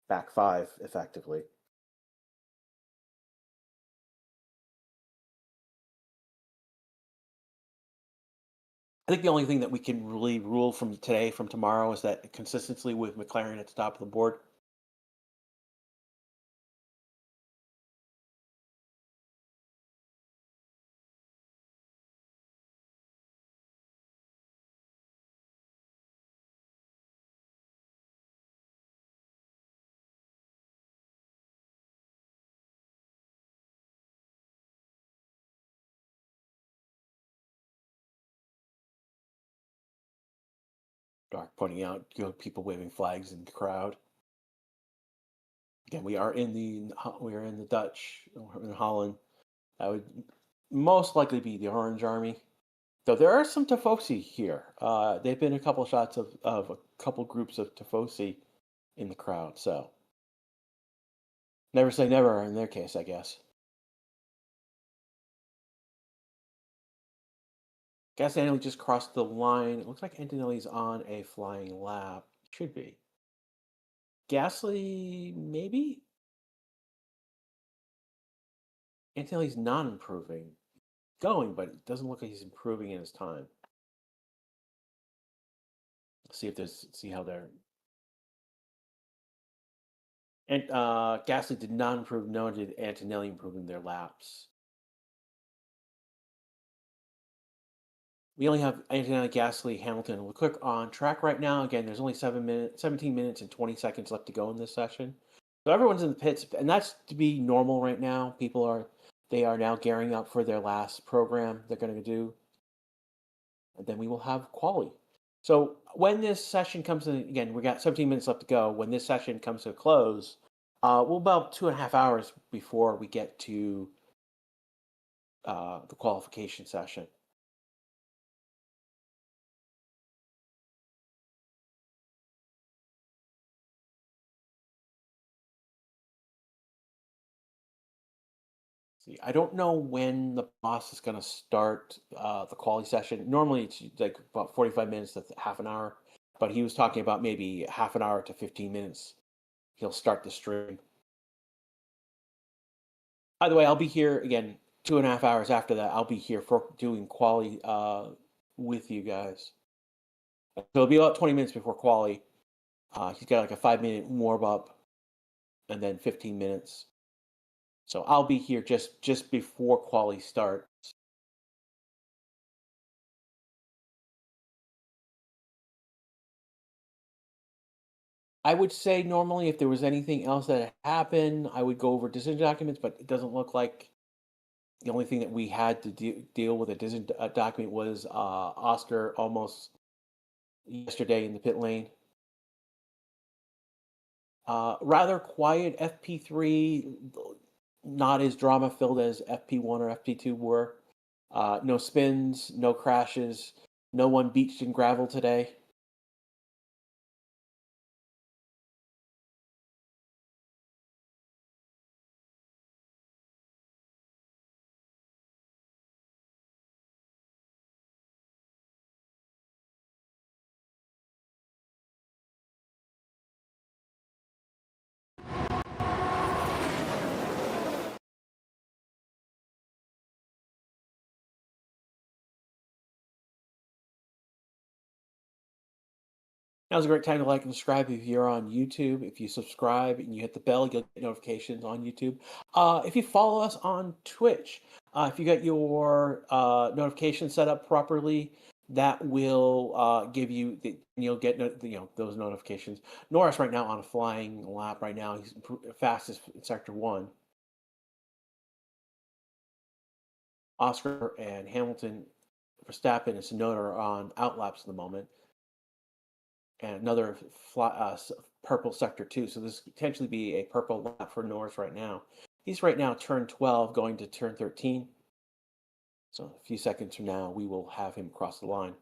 back five effectively. I think the only thing that we can really rule from today, from tomorrow, is that consistency with McLaren at the top of the board. Dark pointing out, people waving flags in the crowd. Again, we are in the Dutch, in Holland. That would most likely be the Orange Army. Though there are some Tifosi here. They've been a couple shots of a couple groups of Tifosi in the crowd. So never say never in their case, I guess. Gas Antonelli just crossed the line. It looks like Antonelli's on a flying lap. Should be. Gasly, maybe? Antonelli's not improving. Going, but it doesn't look like he's improving in his time. See how they're. And Gasly did not improve, nor did Antonelli improve in their laps. We only have Antonelli, Gasly, Hamilton, Leclerc on track right now. Again, there's only 17 minutes and 20 seconds left to go in this session. So everyone's in the pits, and that's to be normal right now. They are now gearing up for their last program they're going to do, and then we will have quali. So when this session comes in, again, we got 17 minutes left to go. When this session comes to a close, we'll about 2.5 hours before we get to the qualification session. See, I don't know when the boss is going to start the quality session. Normally, it's like about 45 minutes to half an hour, but he was talking about maybe half an hour to 15 minutes. He'll start the stream. By the way, I'll be here again 2.5 hours after that. I'll be here for doing quali with you guys. So it'll be about 20 minutes before quali. He's got like a 5-minute warm up, and then 15 minutes. So I'll be here just before quali starts. I would say normally if there was anything else that happened, I would go over decision documents, but it doesn't look like the only thing that we had to deal with a decision document was Oscar almost yesterday in the pit lane. Rather quiet FP3, not as drama filled as FP1 or FP2 were. No spins, no crashes, no one beached in gravel today. Now's a great time to like and subscribe if you're on YouTube. If you subscribe and you hit the bell, you'll get notifications on YouTube. If you follow us on Twitch, if you got your notifications set up properly, that will give you you'll get those notifications. Norris right now on a flying lap right now. He's fastest in sector 1. Oscar and Hamilton, Verstappen and Tsunoda are on outlaps at the moment. And another purple sector 2. So this could potentially be a purple lap for Norris right now. He's right now turn 12 going to turn 13. So a few seconds from now, we will have him cross the line.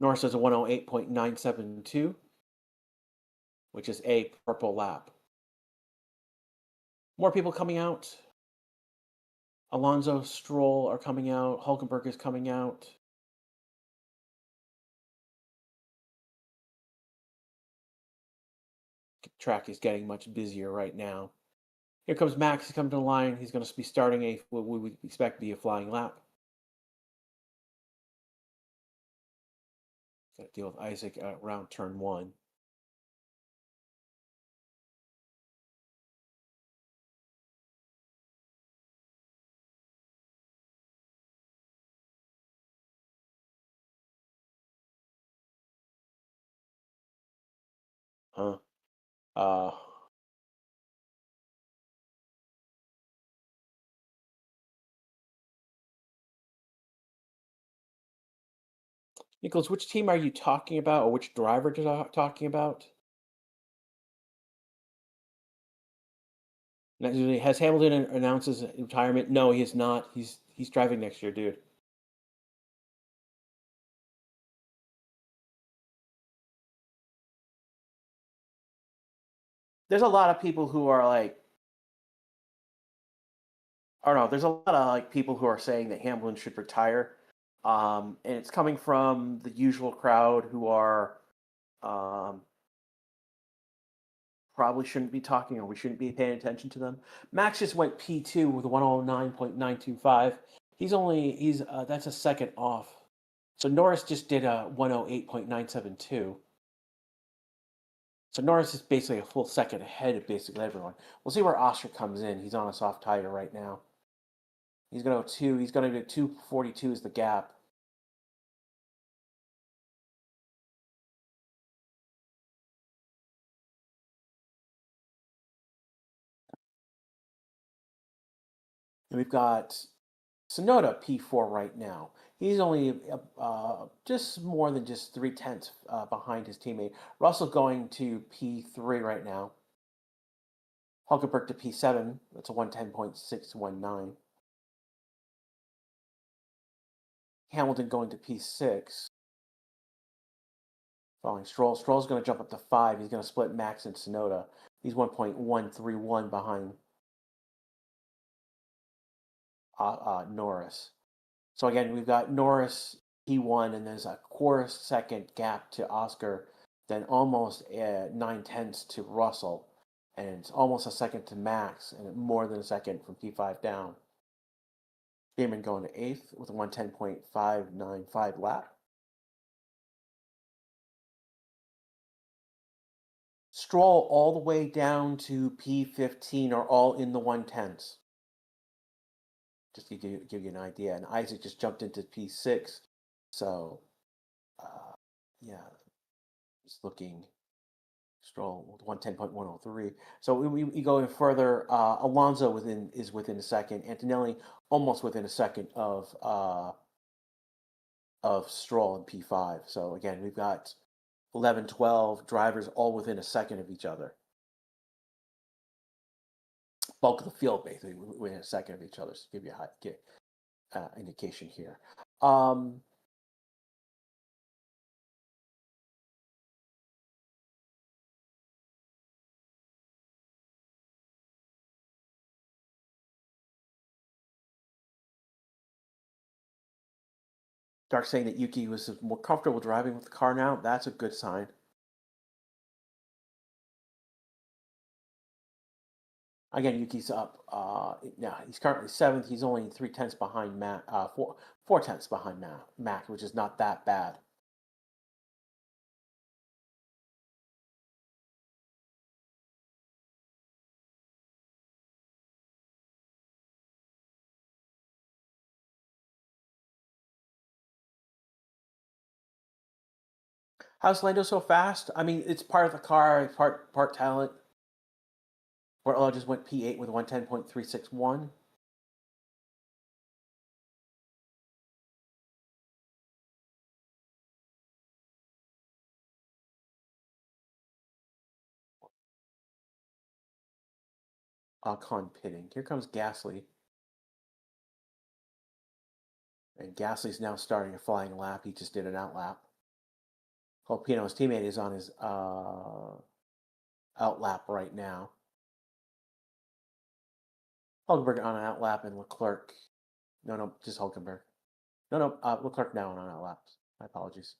Norris does a 108.972, which is a purple lap. More people coming out. Alonso, Stroll are coming out. Hulkenberg is coming out. The track is getting much busier right now. Here comes Max. He's coming to the line. He's going to be starting what we would expect to be a flying lap. Got to deal with Isaac around turn 1. Huh? Uh, Nicholas, which team are you talking about, or which driver are you talking about? Has Hamilton announced his retirement? No, he has not. He's driving next year, dude. There's a lot of people who are like, I don't know. There's a lot of like people who are saying that Hamilton should retire, and it's coming from the usual crowd who are um, probably shouldn't be talking, or we shouldn't be paying attention to them. Max just went P2 with 109.925. He's that's a second off. So Norris just did a 108.972. So Norris is basically a full second ahead of basically everyone. We'll see where Oscar comes in. He's on a soft tire right now. He's going to go 2. He's going to do 242 is the gap. And we've got Sonoda P4 right now. He's only just more than just 3/10 behind his teammate. Russell going to P3 right now. Hulkenberg to P7. That's a 110.619. Hamilton going to P6. Following Stroll. Stroll's going to jump up to 5. He's going to split Max and Sonoda. He's 1.131 behind Norris. So again, we've got Norris P1, and there's a quarter second gap to Oscar, then almost 9/10 to Russell, and it's almost a second to Max, and more than a second from P5 down. Damon going to 8th with a 110.595 lap. Stroll all the way down to P15 are all in the 110s. Just to give you an idea. And Isaac just jumped into P6. So, yeah, it's looking Stroll 110.103. So we go in further. Alonso is within a second. Antonelli almost within a second of Stroll and P5. So again, we've got 11, 12 drivers all within a second of each other. Bulk of the field basically within a second of each other. So give you a indication here. Dark saying that Yuki was more comfortable driving with the car now. That's a good sign. Again, Yuki's up. Yeah, he's currently 7th. He's only 3/10 behind Matt. 4/10 behind Mac, which is not that bad. How's Lando so fast? I mean, it's part of the car, it's part talent. Bortolo just went P8 with 110.361. Ocon pitting. Here comes Gasly. And Gasly's now starting a flying lap. He just did an out lap. His teammate, is on his outlap right now. Hulkenberg on an outlap and Leclerc. No, just Hulkenberg. No, Leclerc now on outlaps. My apologies.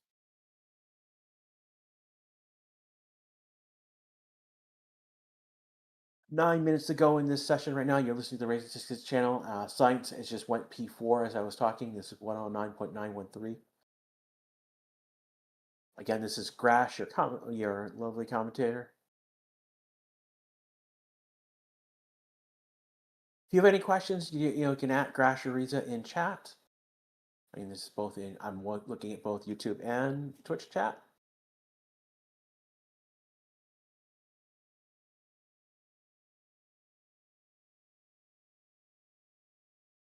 Nine minutes to go in this session right now. You're listening to the Racing Statistics channel. Science has just went P4 as I was talking. This is 109.913. Again, this is Grash, your lovely commentator. If you have any questions, you can at Grash or Riza in chat. I mean, this is both in. I'm looking at both YouTube and Twitch chat.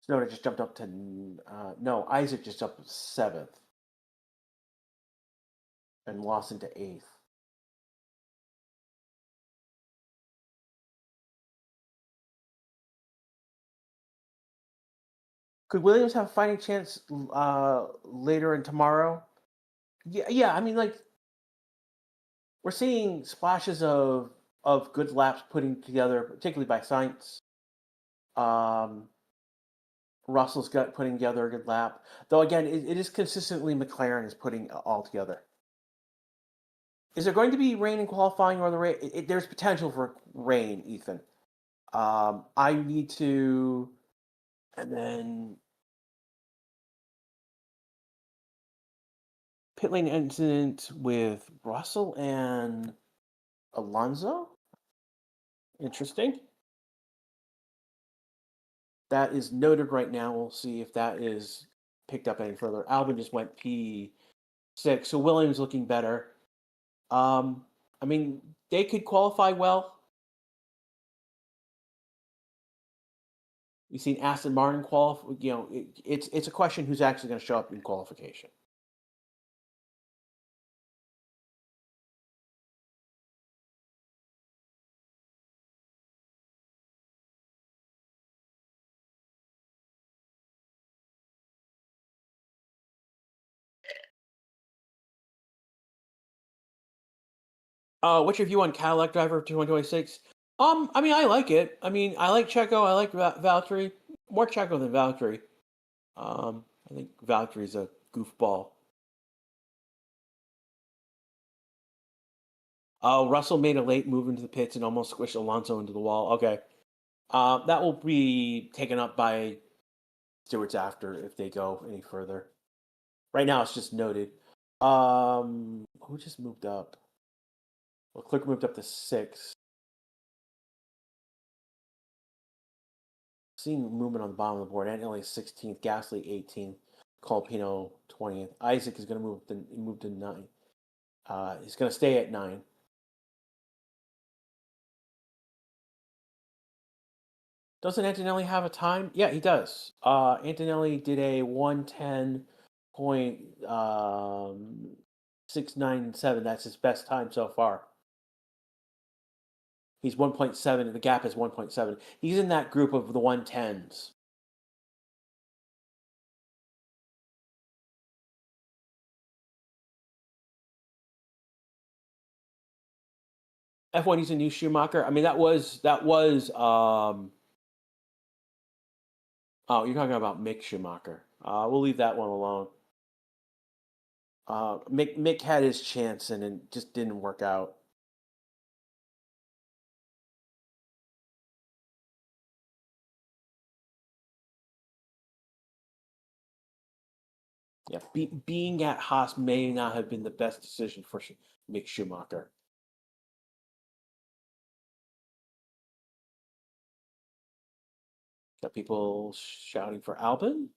Snowden just jumped up to no. Isaac just jumped 7th and lost into 8th. Could Williams have a fighting chance later in tomorrow? Yeah. I mean, like, we're seeing splashes of good laps putting together, particularly by Sainz. Russell's got putting together a good lap, though. Again, it is consistently McLaren is putting all together. Is there going to be rain in qualifying or the rain? There's potential for rain, Ethan. I need to, and then pit lane incident with Russell and Alonso. Interesting. That is noted right now. We'll see if that is picked up any further. Albon just went P6, so Williams looking better. I mean, they could qualify well. We've seen Aston Martin qualify. It's a question who's actually going to show up in qualification. What's your view on Cadillac driver 2026? I mean, I like it. I mean, I like Checo. I like Valtteri. More Checo than Valtteri. I think Valtteri's a goofball. Oh, Russell made a late move into the pits and almost squished Alonso into the wall. Okay. That will be taken up by stewards after if they go any further. Right now, it's just noted. Who just moved up? Well, Click moved up to 6. Seeing movement on the bottom of the board. Antonelli 16th, Gasly 18th, Colpino 20th. Isaac is going to move to 9. He's going to stay at 9. Doesn't Antonelli have a time? Yeah, he does. Antonelli did a 110.697. That's his best time so far. He's 1.7. The gap is 1.7. He's in that group of the 110s. F1 using new Schumacher. I mean, that was. Oh, you're talking about Mick Schumacher. We'll leave that one alone. Mick had his chance and it just didn't work out. Yeah, being at Haas may not have been the best decision for Mick Schumacher. Got people shouting for Albon.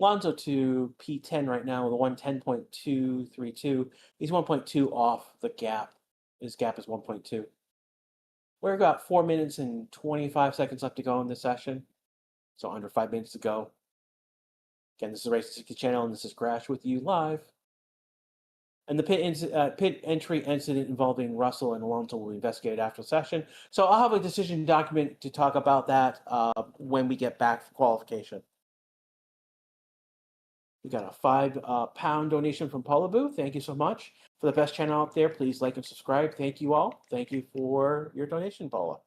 Lonzo to P10 right now with a 110.232. He's 1.2 off the gap. His gap is 1.2. We're about 4 minutes and 25 seconds left to go in this session. So under 5 minutes to go. Again, this is the Race to 60 channel, and this is Crash with you live. And the pit entry incident involving Russell and Alonso will be investigated after the session. So I'll have a decision document to talk about that when we get back for qualification. We got a £5 donation from Paula Boo. Thank you so much. For the best channel out there, please like and subscribe. Thank you all. Thank you for your donation, Paula.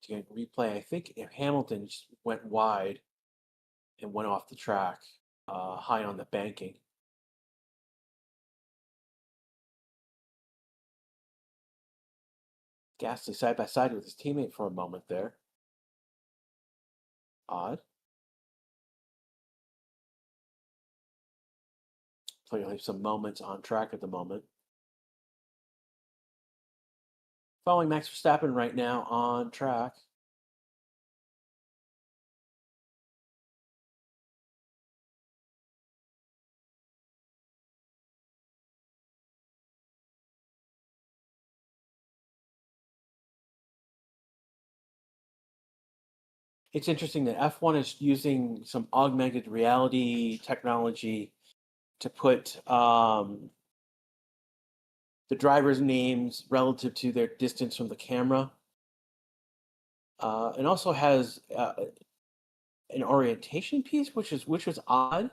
To replay, I think Hamilton just went wide and went off the track, high on the banking. Gasly side by side with his teammate for a moment there. Odd. Clearly some moments on track at the moment. Following Max Verstappen right now on track. It's interesting that F1 is using some augmented reality technology to put the drivers' names relative to their distance from the camera. And also has an orientation piece, which was odd.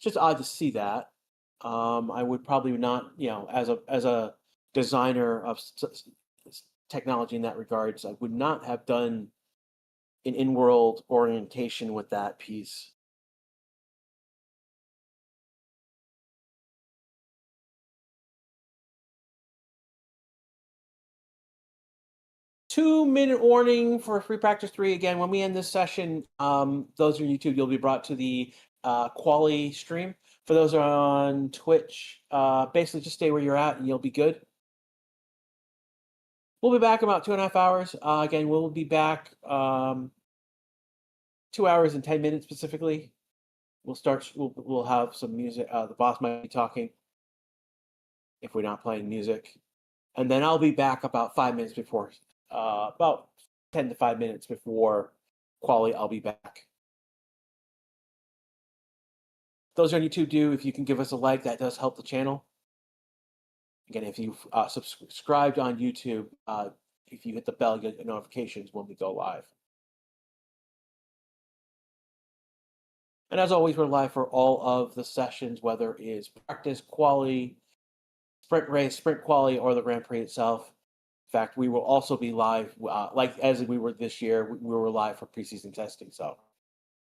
Just odd to see that. I would probably not, as a designer of technology in that regards, I would not have done an in-world orientation with that piece. Two-minute warning for free practice 3. Again, when we end this session, those are YouTube, you'll be brought to the quali stream. For those on Twitch, basically just stay where you're at and you'll be good. We'll be back in about 2.5 hours. Again, we'll be back 2 hours and 10 minutes specifically. We'll have some music. The boss might be talking if we're not playing music. And then I'll be back about 5 minutes before, about 10 to 5 minutes before quali, I'll be back. Those on YouTube if you can give us a like, that does help the channel. Again, if you've subscribed on YouTube, if you hit the bell, you get notifications when we go live. And as always, we're live for all of the sessions, whether it's practice, quali, sprint race, sprint quali, or the Grand Prix itself. In fact, we will also be live, like as we were this year, we were live for preseason testing, so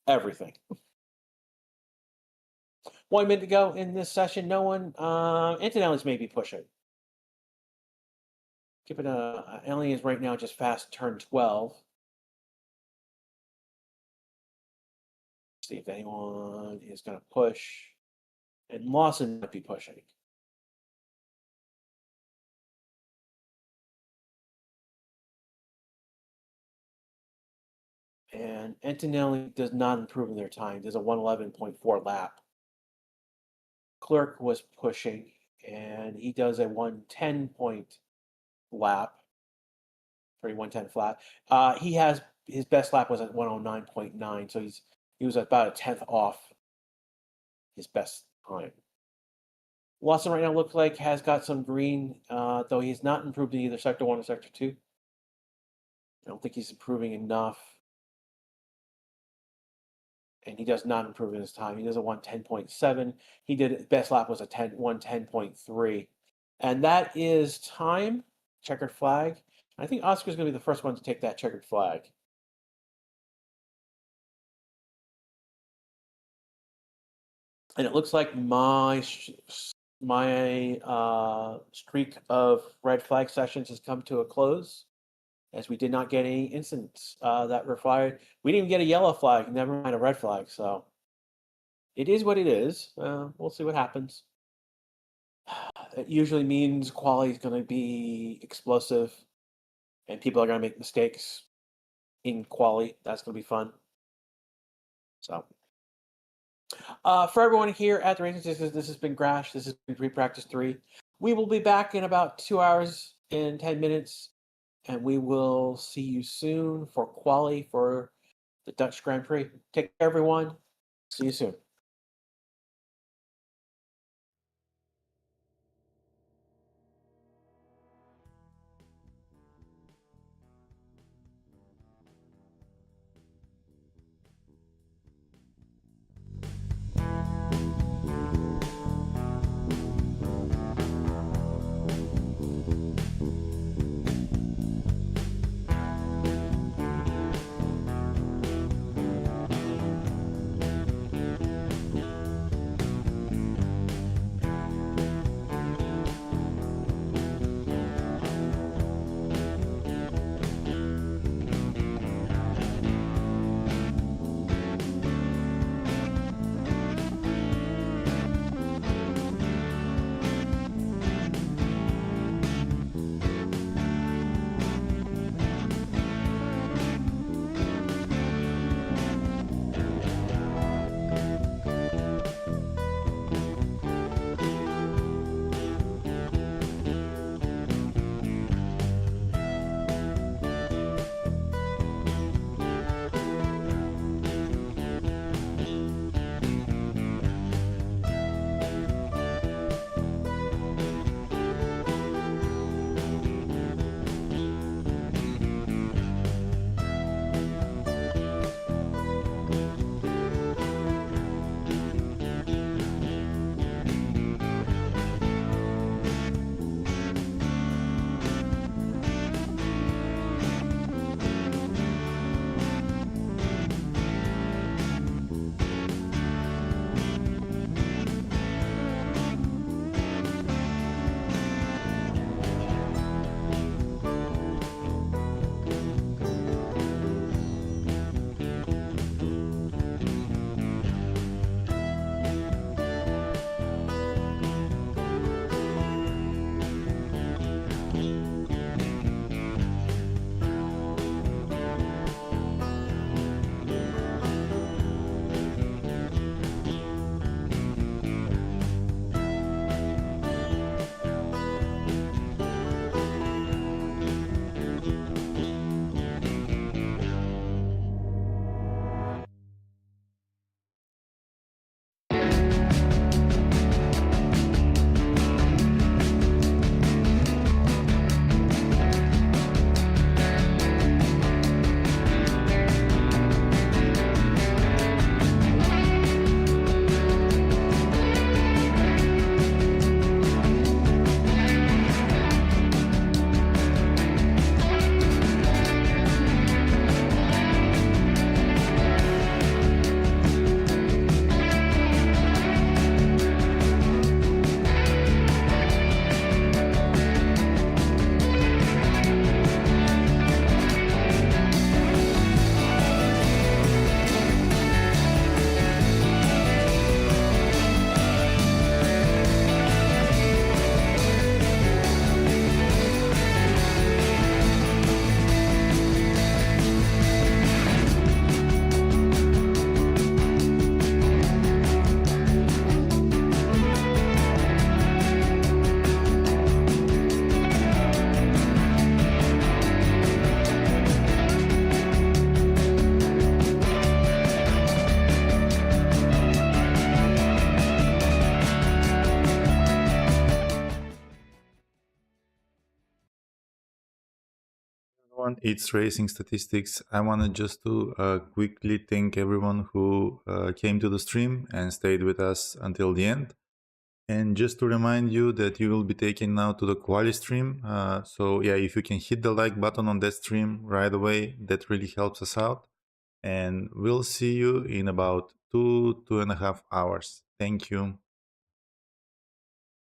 everything. 1 minute to go in this session. No one, Antonelli's maybe pushing. Give it Ellie is right now just fast turn 12. See if anyone is going to push. And Lawson might be pushing. And Antonelli does not improve in their time. There's a 111.4 lap. Clerk was pushing, and he does a 110 point lap. 110 flat. He has his best lap was at 109.9, so he was about a tenth off his best time. Lawson right now looks like has got some green, though he's not improved in either Sector 1 or Sector 2. I don't think he's improving enough. And he does not improve in his time. He does a 110.7. He did, best lap was a 110.3. And that is time, checkered flag. I think Oscar's going to be the first one to take that checkered flag. And it looks like my streak of red flag sessions has come to a close, as we did not get any incidents that were fired. We didn't even get a yellow flag, never mind a red flag. So it is what it is. We'll see what happens. It usually means quality is going to be explosive, and people are going to make mistakes. in quali. That's going to be fun. So, for everyone here at the Rangers, this has been Grash. This has been Pre-Practice 3. We will be back in about 2 hours and 10 minutes, and we will see you soon for quali for the Dutch Grand Prix. Take care, everyone. See you soon. Everyone, it's racing statistics. I wanted just to quickly thank everyone who came to the stream and stayed with us until the end. And just to remind you that you will be taken now to the quali stream. So yeah, if you can hit the like button on that stream right away, that really helps us out. And we'll see you in about 2.5 hours. Thank you.